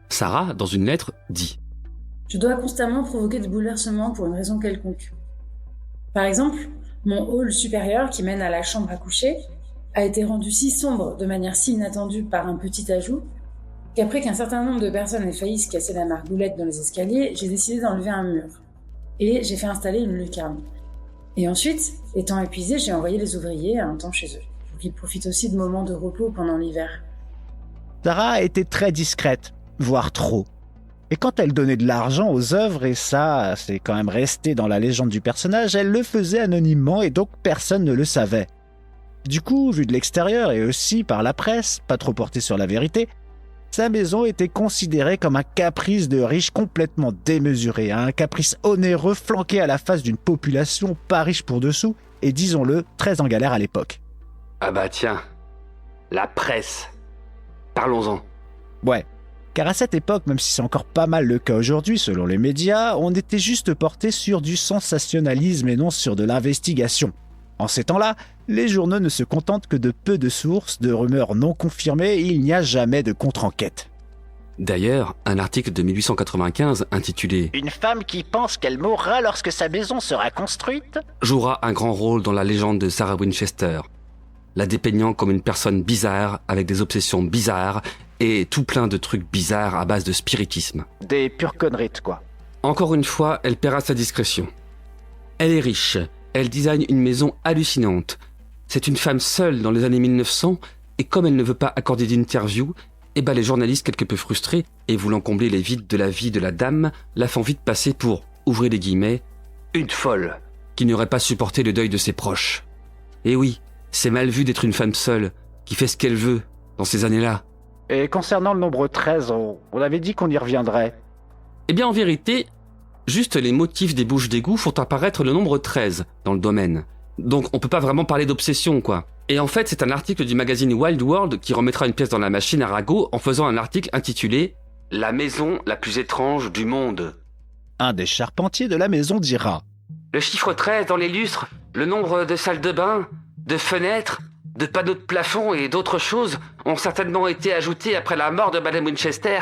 Sarah, dans une lettre, dit Je dois constamment provoquer des bouleversements pour une raison quelconque. Par exemple, mon hall supérieur qui mène à la chambre à coucher a été rendu si sombre de manière si inattendue par un petit ajout qu'après qu'un certain nombre de personnes aient failli se casser la margoulette dans les escaliers, j'ai décidé d'enlever un mur. Et j'ai fait installer une lucarne. Et ensuite, étant épuisée, j'ai envoyé les ouvriers un temps chez eux, pour qu'ils profitent aussi de moments de repos pendant l'hiver. Sarah était très discrète, voire trop. Et quand elle donnait de l'argent aux œuvres, et ça, c'est quand même resté dans la légende du personnage, elle le faisait anonymement et donc personne ne le savait. Du coup, vu de l'extérieur et aussi par la presse, pas trop portée sur la vérité, sa maison était considérée comme un caprice de riche complètement démesuré, un caprice onéreux flanqué à la face d'une population pas riche pour dessous et disons-le, très en galère à l'époque. Ah bah tiens, la presse. Parlons-en. Ouais, car à cette époque, même si c'est encore pas mal le cas aujourd'hui selon les médias, on était juste porté sur du sensationnalisme et non sur de l'investigation. En ces temps-là, les journaux ne se contentent que de peu de sources, de rumeurs non confirmées et il n'y a jamais de contre-enquête. D'ailleurs, un article de 1895 intitulé « Une femme qui pense qu'elle mourra lorsque sa maison sera construite » jouera un grand rôle dans la légende de Sarah Winchester, la dépeignant comme une personne bizarre avec des obsessions bizarres et tout plein de trucs bizarres à base de spiritisme. Des pures conneries, quoi. Encore une fois, elle paiera sa discrétion. Elle est riche. Elle design une maison hallucinante. C'est une femme seule dans les années 1900 et comme elle ne veut pas accorder d'interview, les journalistes quelque peu frustrés et voulant combler les vides de la vie de la dame la font vite passer pour, ouvrez les guillemets, une folle qui n'aurait pas supporté le deuil de ses proches. Et oui, c'est mal vu d'être une femme seule qui fait ce qu'elle veut dans ces années-là. Et concernant le nombre 13, on avait dit qu'on y reviendrait. Eh bien en vérité, juste les motifs des bouches d'égout font apparaître le nombre 13 dans le domaine. Donc on peut pas vraiment parler d'obsession, quoi. Et en fait, c'est un article du magazine Wild World qui remettra une pièce dans la machine à ragots en faisant un article intitulé « La maison la plus étrange du monde ». Un des charpentiers de la maison dira: Le chiffre 13 dans les lustres, le nombre de salles de bain, de fenêtres, de panneaux de plafond et d'autres choses ont certainement été ajoutés après la mort de Madame Winchester.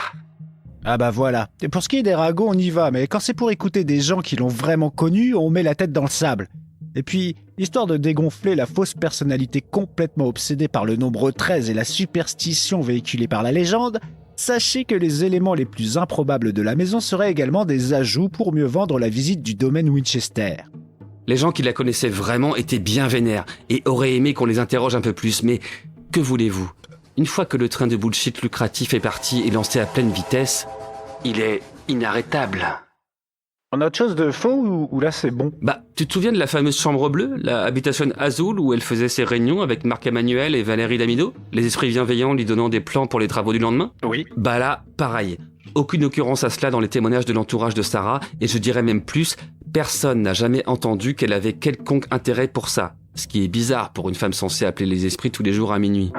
Ah bah voilà. Et pour ce qui est des ragots, on y va, mais quand c'est pour écouter des gens qui l'ont vraiment connu, on met la tête dans le sable. Et puis, histoire de dégonfler la fausse personnalité complètement obsédée par le nombre 13 et la superstition véhiculée par la légende, sachez que les éléments les plus improbables de la maison seraient également des ajouts pour mieux vendre la visite du domaine Winchester. Les gens qui la connaissaient vraiment étaient bien vénères et auraient aimé qu'on les interroge un peu plus, mais que voulez-vous ? Une fois que le train de bullshit lucratif est parti et lancé à pleine vitesse, il est inarrêtable. On a autre chose de faux ou là c'est bon ? Bah, tu te souviens de la fameuse chambre bleue, la Habitation Azul, où elle faisait ses réunions avec Marc Emmanuel et Valérie Damido, les esprits bienveillants lui donnant des plans pour les travaux du lendemain ? Oui. Bah là, pareil. Aucune occurrence à cela dans les témoignages de l'entourage de Sarah, et je dirais même plus, personne n'a jamais entendu qu'elle avait quelconque intérêt pour ça. Ce qui est bizarre pour une femme censée appeler les esprits tous les jours à minuit.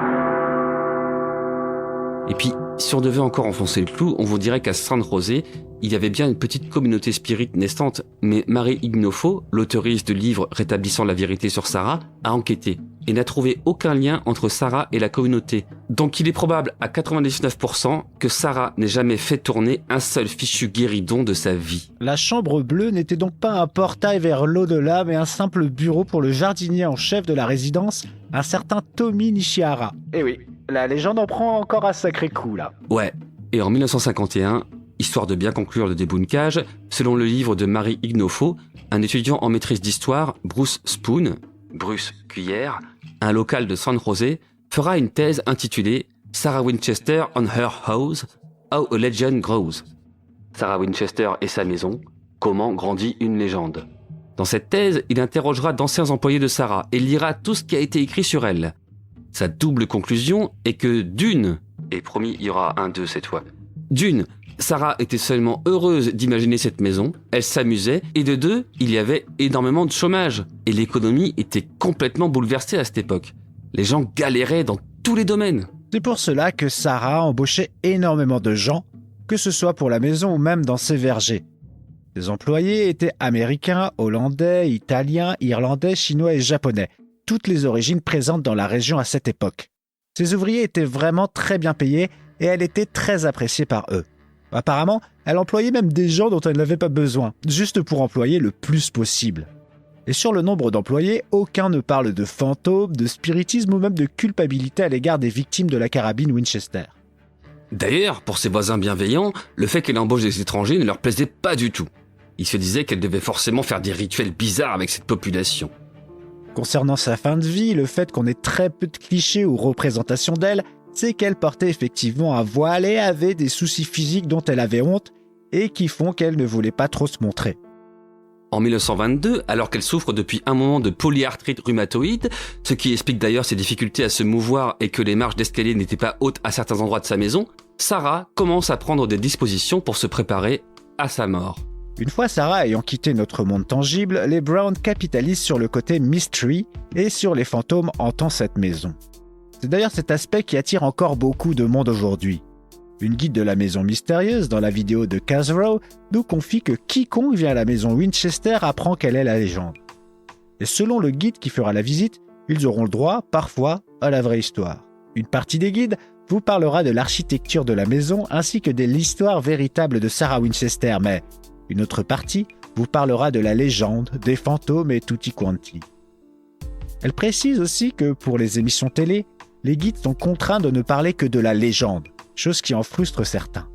Et puis, si on devait encore enfoncer le clou, on vous dirait qu'à San José, il y avait bien une petite communauté spirite naissante, mais Marie Ignofo, l'auteuriste de livres rétablissant la vérité sur Sarah, a enquêté et n'a trouvé aucun lien entre Sarah et la communauté. Donc il est probable à 99% que Sarah n'ait jamais fait tourner un seul fichu guéridon de sa vie. La chambre bleue n'était donc pas un portail vers l'au-delà, mais un simple bureau pour le jardinier en chef de la résidence, un certain Tomi Nishihara. Eh oui, la légende en prend encore un sacré coup là. Ouais, et en 1951, histoire de bien conclure le débunkage, selon le livre de Marie Ignofo, un étudiant en maîtrise d'histoire, Bruce Spoon, Bruce Cuillère, un local de San José, fera une thèse intitulée « Sarah Winchester on her house, how a legend grows ». Sarah Winchester et sa maison, comment grandit une légende. Dans cette thèse, il interrogera d'anciens employés de Sarah et lira tout ce qui a été écrit sur elle. Sa double conclusion est que d'une, et promis il y aura un 2 cette fois, d'une, Sarah était seulement heureuse d'imaginer cette maison, elle s'amusait, et de deux, il y avait énormément de chômage, et l'économie était complètement bouleversée à cette époque. Les gens galéraient dans tous les domaines. C'est pour cela que Sarah embauchait énormément de gens, que ce soit pour la maison ou même dans ses vergers. Ses employés étaient américains, hollandais, italiens, irlandais, chinois et japonais, toutes les origines présentes dans la région à cette époque. Ses ouvriers étaient vraiment très bien payés et elle était très appréciée par eux. Apparemment, elle employait même des gens dont elle n'avait pas besoin, juste pour employer le plus possible. Et sur le nombre d'employés, aucun ne parle de fantômes, de spiritisme ou même de culpabilité à l'égard des victimes de la carabine Winchester. D'ailleurs, pour ses voisins bienveillants, le fait qu'elle embauche des étrangers ne leur plaisait pas du tout. Ils se disaient qu'elle devait forcément faire des rituels bizarres avec cette population. Concernant sa fin de vie, le fait qu'on ait très peu de clichés ou représentations d'elle, c'est qu'elle portait effectivement un voile et avait des soucis physiques dont elle avait honte et qui font qu'elle ne voulait pas trop se montrer. En 1922, alors qu'elle souffre depuis un moment de polyarthrite rhumatoïde, ce qui explique d'ailleurs ses difficultés à se mouvoir et que les marches d'escalier n'étaient pas hautes à certains endroits de sa maison, Sarah commence à prendre des dispositions pour se préparer à sa mort. Une fois Sarah ayant quitté notre monde tangible, les Brown capitalisent sur le côté mystery et sur les fantômes hantant cette maison. C'est d'ailleurs cet aspect qui attire encore beaucoup de monde aujourd'hui. Une guide de la maison mystérieuse, dans la vidéo de Casrow, nous confie que quiconque vient à la maison Winchester apprend quelle est la légende. Et selon le guide qui fera la visite, ils auront le droit, parfois, à la vraie histoire. Une partie des guides vous parlera de l'architecture de la maison ainsi que de l'histoire véritable de Sarah Winchester, mais une autre partie vous parlera de la légende, des fantômes et tutti quanti. Elle précise aussi que pour les émissions télé, les guides sont contraints de ne parler que de la légende, chose qui en frustre certains.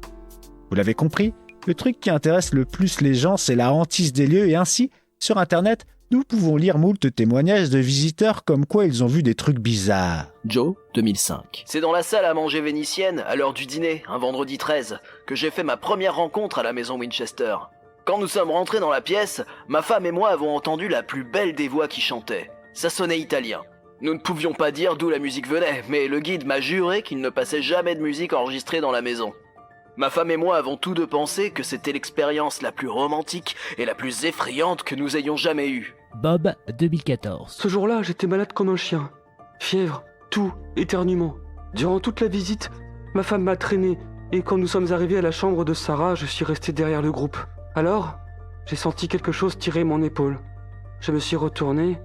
Vous l'avez compris, le truc qui intéresse le plus les gens, c'est la hantise des lieux et ainsi, sur Internet, nous pouvons lire moult témoignages de visiteurs comme quoi ils ont vu des trucs bizarres. Joe, 2005. C'est dans la salle à manger vénitienne, à l'heure du dîner, un vendredi 13, que j'ai fait ma première rencontre à la maison Winchester. Quand nous sommes rentrés dans la pièce, ma femme et moi avons entendu la plus belle des voix qui chantait. Ça sonnait italien. Nous ne pouvions pas dire d'où la musique venait, mais le guide m'a juré qu'il ne passait jamais de musique enregistrée dans la maison. Ma femme et moi avons tous deux pensé que c'était l'expérience la plus romantique et la plus effrayante que nous ayons jamais eue. Bob, 2014. Ce jour-là, j'étais malade comme un chien. Fièvre, toux, éternuement. Durant toute la visite, ma femme m'a traîné, et quand nous sommes arrivés à la chambre de Sarah, je suis resté derrière le groupe. Alors, j'ai senti quelque chose tirer mon épaule. Je me suis retourné,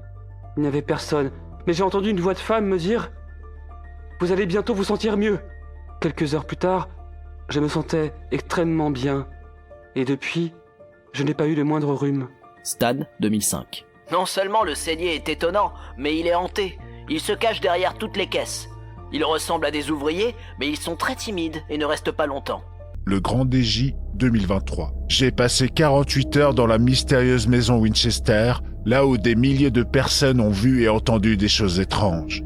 il n'y avait personne, mais j'ai entendu une voix de femme me dire « Vous allez bientôt vous sentir mieux ». Quelques heures plus tard, je me sentais extrêmement bien, et depuis, je n'ai pas eu le moindre rhume. Stan, 2005. Non seulement le cellier est étonnant, mais il est hanté. Il se cache derrière toutes les caisses. Il ressemble à des ouvriers, mais ils sont très timides et ne restent pas longtemps. Le Grand DJ 2023. J'ai passé 48 heures dans la mystérieuse maison Winchester, là où des milliers de personnes ont vu et entendu des choses étranges.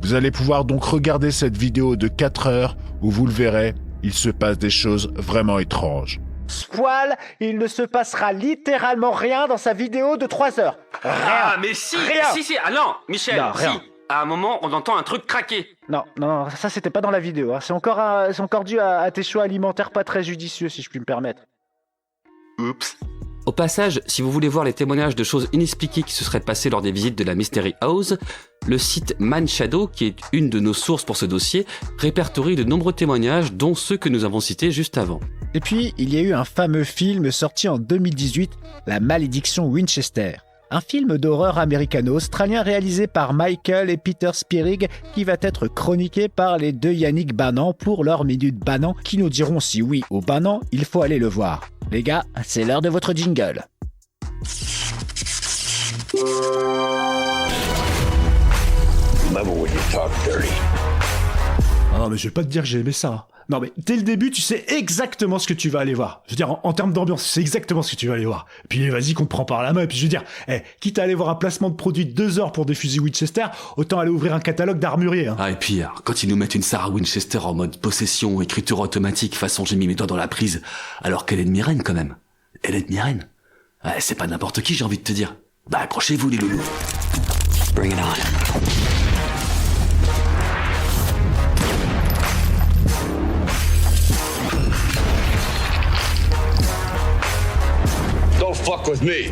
Vous allez pouvoir donc regarder cette vidéo de 4 heures où vous le verrez, il se passe des choses vraiment étranges. Spoil, il ne se passera littéralement rien dans sa vidéo de 3 heures. Rien. Ah, mais si, Rien. si, ah non, Michel, Non, rien. si. À un moment, on entend un truc craquer. Non, ça c'était pas dans la vidéo. Hein. C'est encore dû à tes choix alimentaires pas très judicieux, si je puis me permettre. Oups. Au passage, si vous voulez voir les témoignages de choses inexpliquées qui se seraient passées lors des visites de la Mystery House, le site Man Shadow, qui est une de nos sources pour ce dossier, répertorie de nombreux témoignages, dont ceux que nous avons cités juste avant. Et puis, il y a eu un fameux film sorti en 2018, La Malédiction Winchester. Un film d'horreur américano-australien réalisé par Michael et Peter Spierig qui va être chroniqué par les deux Yannick Banan pour leur minute Banan qui nous diront si oui ou Banan, il faut aller le voir. Les gars, c'est l'heure de votre jingle. Ah mais je vais pas te dire que j'ai aimé ça. Non mais dès le début tu sais exactement ce que tu vas aller voir. Je veux dire en termes d'ambiance c'est exactement ce que tu vas aller voir. Puis vas-y qu'on te prend par la main et puis je veux dire, quitte à aller voir un placement de produit de 2 heures pour des fusils Winchester, autant aller ouvrir un catalogue d'armurier. Hein. Ah et puis quand ils nous mettent une Sarah Winchester en mode possession, écriture automatique façon j'ai mis mes doigts dans la prise, alors qu'elle est demi-reine quand même. Elle est demi-reine. Ouais, c'est pas n'importe qui j'ai envie de te dire. Bah accrochez-vous les loulous. Bring it on. Fuck with me.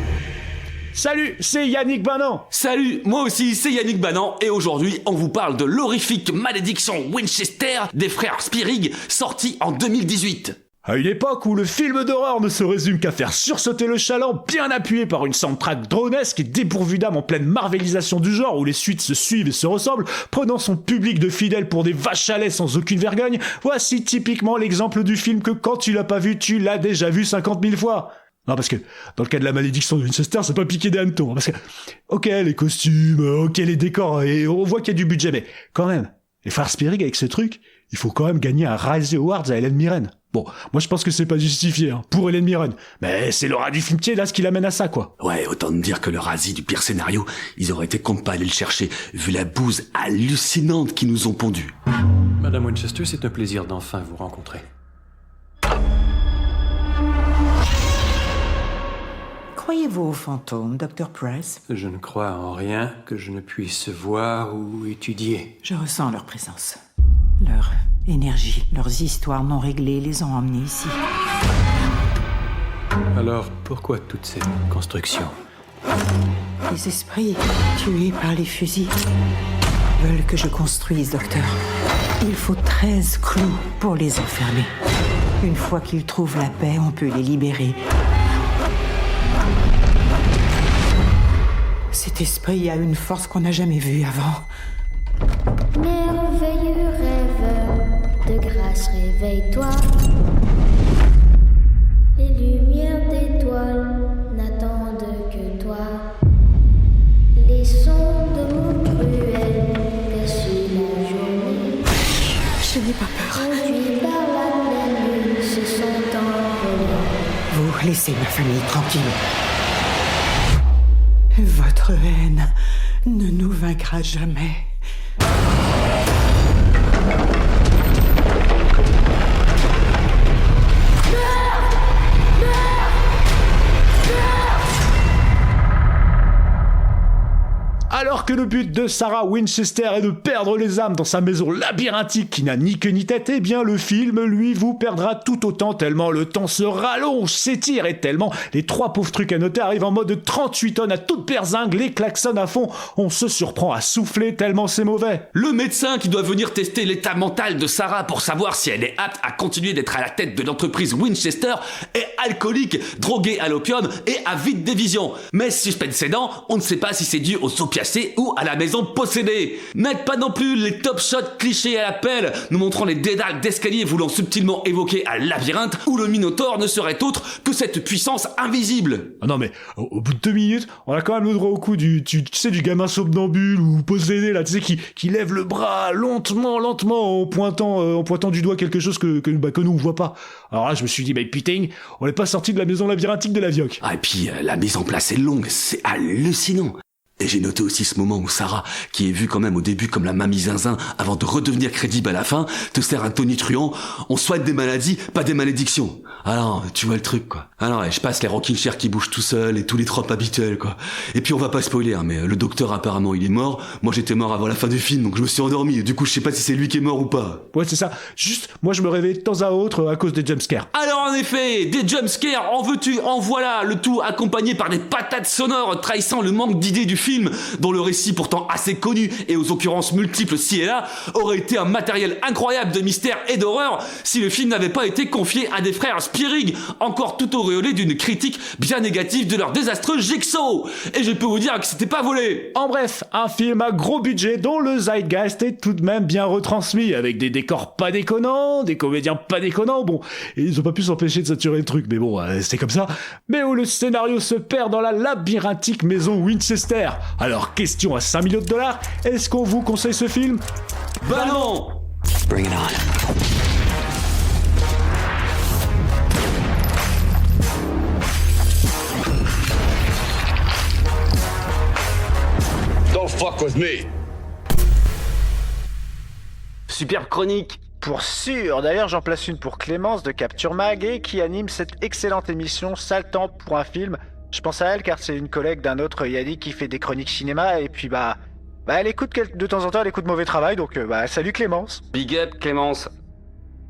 Salut, c'est Yannick Banan. Salut, moi aussi c'est Yannick Banan et aujourd'hui on vous parle de l'horrifique malédiction Winchester des frères Spierig sorti en 2018. À une époque où le film d'horreur ne se résume qu'à faire sursauter le chaland, bien appuyé par une soundtrack dronesque et dépourvue d'âme en pleine marvelisation du genre où les suites se suivent et se ressemblent, prenant son public de fidèles pour des vaches à lait sans aucune vergogne, voici typiquement l'exemple du film que quand tu l'as pas vu, tu l'as déjà vu 50 000 fois. Non, parce que, dans le cas de la malédiction de Winchester, c'est pas piqué des hannetons, hein, parce que, ok, les costumes, ok, les décors, et on voit qu'il y a du budget, mais, quand même, les frères Spierig avec ce truc, il faut quand même gagner un Razzie Awards à Helen Mirren. Bon, moi je pense que c'est pas justifié, hein, pour Helen Mirren. Mais c'est l'aura du film là ce qui l'amène à ça, quoi. Ouais, autant de dire que le Razzie du pire scénario, ils auraient été comptes pas aller le chercher, vu la bouse hallucinante qu'ils nous ont pondue. Madame Winchester, c'est un plaisir d'enfin vous rencontrer. Croyez-vous aux fantômes, Dr. Price? Je ne crois en rien que je ne puisse voir ou étudier. Je ressens leur présence. Leur énergie, leurs histoires non réglées les ont emmenés ici. Alors, pourquoi toute cette construction? Les esprits, tués par les fusils, veulent que je construise, docteur. Il faut 13 clous pour les enfermer. Une fois qu'ils trouvent la paix, on peut les libérer. Cet esprit a une force qu'on n'a jamais vue avant. Merveilleux rêveur, de grâce réveille-toi. Les lumières d'étoiles n'attendent que toi. Les sons de mots cruels perçus la journée. Je n'ai pas peur. Conduits par la pleine lune se sont envolés. Vous laissez ma famille tranquille. Votre haine ne nous vaincra jamais. Alors Alors que le but de Sarah Winchester est de perdre les âmes dans sa maison labyrinthique qui n'a ni queue ni tête, eh bien le film, lui, vous perdra tout autant tellement le temps se rallonge, s'étire et tellement les 3 pauvres trucs à noter arrivent en mode 38 tonnes à toute berzingue, les klaxons à fond, on se surprend à souffler tellement c'est mauvais. Le médecin qui doit venir tester l'état mental de Sarah pour savoir si elle est apte à continuer d'être à la tête de l'entreprise Winchester est alcoolique, drogué à l'opium et à vide des visions. Mais suspense aidant, on ne sait pas si c'est dû aux opiacés ou à la maison possédée. N'êtes pas non plus les top shots clichés à la pelle, nous montrant les dédales d'escalier voulant subtilement évoquer un labyrinthe où le Minotaure ne serait autre que cette puissance invisible. Ah non mais, au bout de 2 minutes, on a quand même le droit au coup du gamin somnambule ou possédé là, tu sais, qui lève le bras lentement en pointant du doigt quelque chose que nous on voit pas. Alors là, je me suis dit, putain, on n'est pas sorti de la maison labyrinthique de la Vioque. Ah, et puis, la mise en place est longue, c'est hallucinant. Et j'ai noté aussi ce moment où Sarah, qui est vue quand même au début comme la mamie zinzin avant de redevenir crédible à la fin, te sert un tonitruant. On souhaite des maladies, pas des malédictions. Alors, tu vois le truc, quoi. Alors, je passe les rocking chairs qui bougent tout seul et tous les tropes habituels, quoi. Et puis on va pas spoiler, mais le docteur apparemment il est mort. Moi j'étais mort avant la fin du film, donc je me suis endormi. Du coup, je sais pas si c'est lui qui est mort ou pas. Ouais, c'est ça. Juste, moi je me réveille de temps à autre à cause des jumpscares. Alors en effet, des jumpscares, en veux-tu, en voilà, le tout accompagné par des patates sonores trahissant le manque d'idées du film, dont le récit pourtant assez connu et aux occurrences multiples ci et là, aurait été un matériel incroyable de mystère et d'horreur si le film n'avait pas été confié à des frères Spierig, encore tout auréolés d'une critique bien négative de leur désastreux Jigsaw. Et je peux vous dire que c'était pas volé. En bref, un film à gros budget dont le zeitgeist est tout de même bien retransmis, avec des décors pas déconnants, des comédiens pas déconnants, bon, ils ont pas pu s'empêcher de saturer le truc, mais bon, c'est comme ça, mais où le scénario se perd dans la labyrinthique maison Winchester. Alors, question à $5 millions, est-ce qu'on vous conseille ce film? Bah non. Bring it on. Don't fuck with me. Superbe chronique. Pour sûr, d'ailleurs j'en place une pour Clémence de Capture Mag et qui anime cette excellente émission Sale Temps pour un film. Je pense à elle car c'est une collègue d'un autre Yannick qui fait des chroniques cinéma et puis elle écoute de temps en temps, elle écoute Mauvais Travail, donc salut Clémence. Big up Clémence.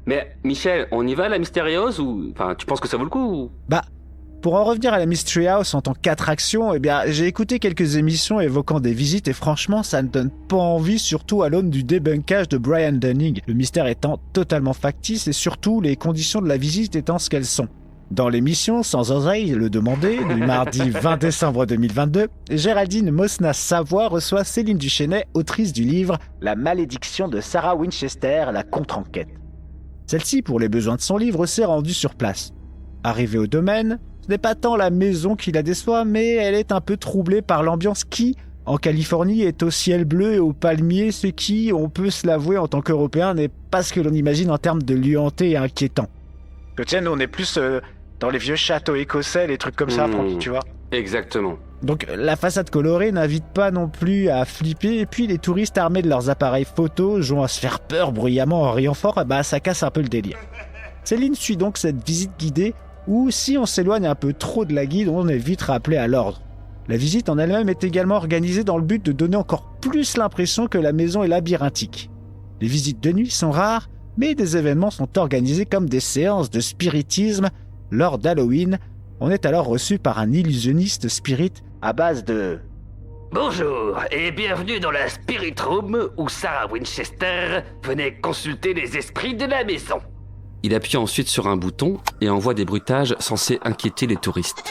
Mais Michel, on y va à la Mystérieuse ou... Enfin, tu penses que ça vaut le coup ou... Pour en revenir à la Mystery House en tant qu'attraction, j'ai écouté quelques émissions évoquant des visites et franchement, ça ne donne pas envie, surtout à l'aune du débunkage de Brian Dunning, le mystère étant totalement factice et surtout les conditions de la visite étant ce qu'elles sont. Dans l'émission Sans oseille le demander, du mardi 20 décembre 2022, Géraldine Mosnas-Savoie reçoit Céline Duchesnay, autrice du livre La malédiction de Sarah Winchester, la contre-enquête. Celle-ci, pour les besoins de son livre, s'est rendue sur place. Arrivée au domaine, ce n'est pas tant la maison qui la déçoit, mais elle est un peu troublée par l'ambiance qui, en Californie, est au ciel bleu et aux palmiers, ce qui, on peut se l'avouer en tant qu'Européen, n'est pas ce que l'on imagine en termes de lieu hanté et inquiétant. Tiens, nous on est plus dans les vieux châteaux écossais, les trucs comme ça, Francky, tu vois. Exactement. Donc la façade colorée n'invite pas non plus à flipper, et puis les touristes armés de leurs appareils photo jouant à se faire peur bruyamment en riant fort, ça casse un peu le délire. Céline suit donc cette visite guidée où si on s'éloigne un peu trop de la guide, on est vite rappelé à l'ordre. La visite en elle-même est également organisée dans le but de donner encore plus l'impression que la maison est labyrinthique. Les visites de nuit sont rares, mais des événements sont organisés comme des séances de spiritisme. Lors d'Halloween, on est alors reçu par un illusionniste spirit à base de... Bonjour et bienvenue dans la Spirit Room où Sarah Winchester venait consulter les esprits de la maison. Il appuie ensuite sur un bouton et envoie des bruitages censés inquiéter les touristes.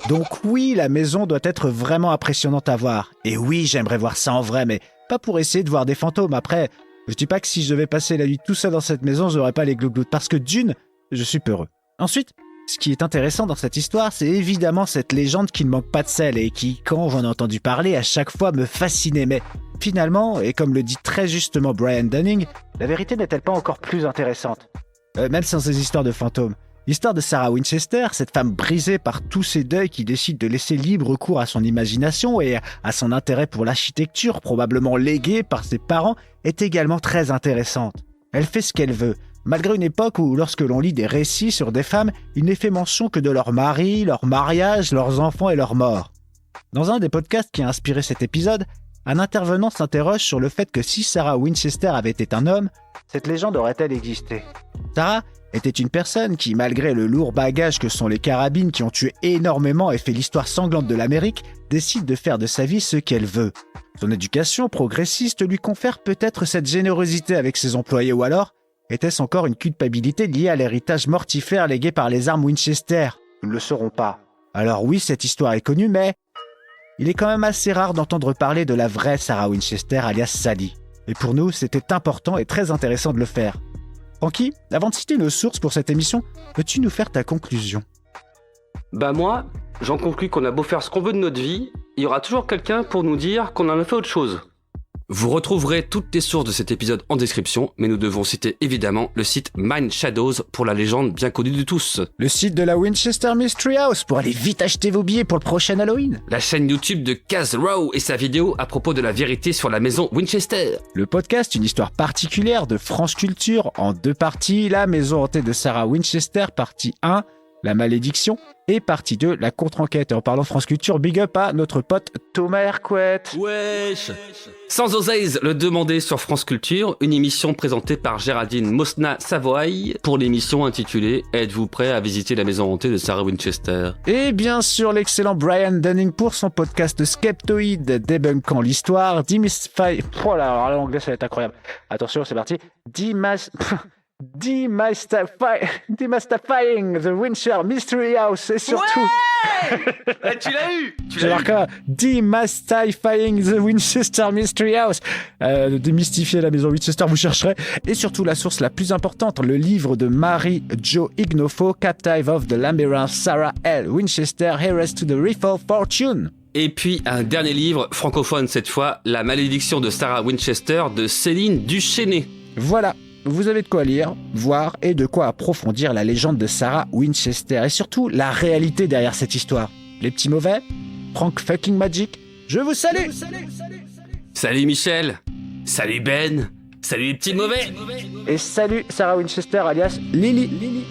Donc oui, la maison doit être vraiment impressionnante à voir. Et oui, j'aimerais voir ça en vrai, mais pas pour essayer de voir des fantômes. Après, je dis pas que si je devais passer la nuit tout seul dans cette maison, j'aurais pas les glougloutes, parce que d'une, je suis peureux. Ensuite, ce qui est intéressant dans cette histoire, c'est évidemment cette légende qui ne manque pas de sel et qui, quand j'en ai entendu parler, à chaque fois me fascinait. Mais finalement, et comme le dit très justement Brian Dunning, la vérité n'est-elle pas encore plus intéressante ? Même sans ces histoires de fantômes. L'histoire de Sarah Winchester, cette femme brisée par tous ses deuils qui décide de laisser libre cours à son imagination et à son intérêt pour l'architecture, probablement légué par ses parents, est également très intéressante. Elle fait ce qu'elle veut, malgré une époque où, lorsque l'on lit des récits sur des femmes, il n'est fait mention que de leur mari, leur mariage, leurs enfants et leur mort. Dans un des podcasts qui a inspiré cet épisode, un intervenant s'interroge sur le fait que si Sarah Winchester avait été un homme, cette légende aurait-elle existé? Sarah était une personne qui, malgré le lourd bagage que sont les carabines qui ont tué énormément et fait l'histoire sanglante de l'Amérique, décide de faire de sa vie ce qu'elle veut. Son éducation progressiste lui confère peut-être cette générosité avec ses employés, ou alors était-ce encore une culpabilité liée à l'héritage mortifère légué par les armes Winchester? Nous ne le saurons pas. Alors oui, cette histoire est connue, mais il est quand même assez rare d'entendre parler de la vraie Sarah Winchester, alias Sally. Et pour nous, c'était important et très intéressant de le faire. Francky, avant de citer nos sources pour cette émission, peux-tu nous faire ta conclusion? Bah moi, j'en conclus qu'on a beau faire ce qu'on veut de notre vie, il y aura toujours quelqu'un pour nous dire qu'on en a fait autre chose. Vous retrouverez toutes les sources de cet épisode en description, mais nous devons citer évidemment le site Mind Shadows pour la légende bien connue de tous. Le site de la Winchester Mystery House pour aller vite acheter vos billets pour le prochain Halloween. La chaîne YouTube de Kaz Rowe et sa vidéo à propos de la vérité sur la maison Winchester. Le podcast Une histoire particulière de France Culture en 2 parties. La maison hantée de Sarah Winchester, partie 1, la malédiction, et partie 2, la contre-enquête. Et en parlant France Culture, big up à notre pote Thomas Hercouet. Wesh. Sans oseille le demander sur France Culture, une émission présentée par Géraldine Mosna-Savoy pour l'émission intitulée « Êtes-vous prêt à visiter la maison hantée de Sarah Winchester ?» Et bien sûr l'excellent Brian Dunning pour son podcast Skeptoid débunkant l'histoire, Oh là, l'anglais ça va être incroyable. Attention, c'est parti. Demystifying the Winchester Mystery House et surtout... Ouais tu l'as eu. J'ai marqué Demystifying the Winchester Mystery House. Démystifier la maison Winchester, vous chercherez. Et surtout la source la plus importante, le livre de Mary Jo Ignofo, Captive of the Labyrinth, Sarah L. Winchester, Heiress to the Rifle Fortune. Et puis un dernier livre, francophone cette fois, La malédiction de Sarah Winchester de Céline Duchesnay. Voilà. Vous avez de quoi lire, voir et de quoi approfondir la légende de Sarah Winchester et surtout la réalité derrière cette histoire. Les petits mauvais, Frank fucking Magic, je vous salue. Salut Michel, salut Ben, salut les petits mauvais. Et salut Sarah Winchester alias Lily.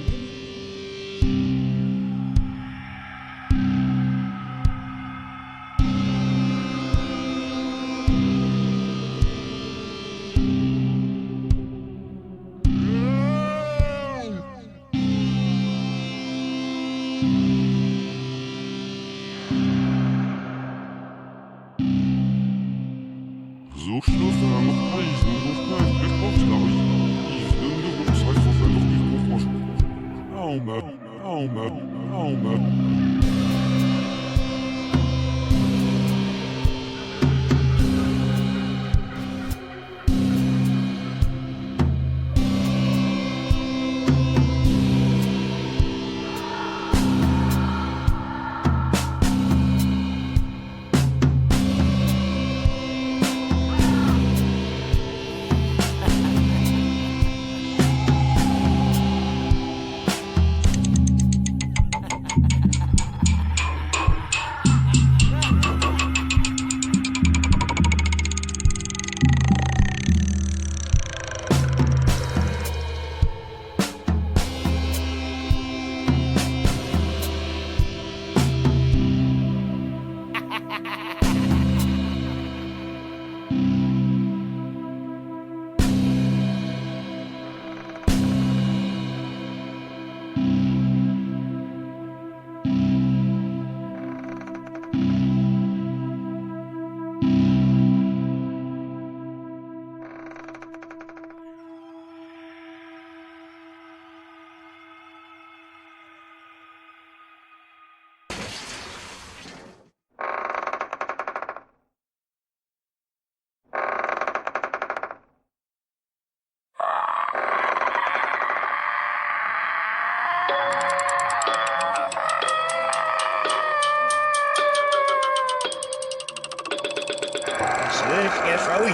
Yes, oui.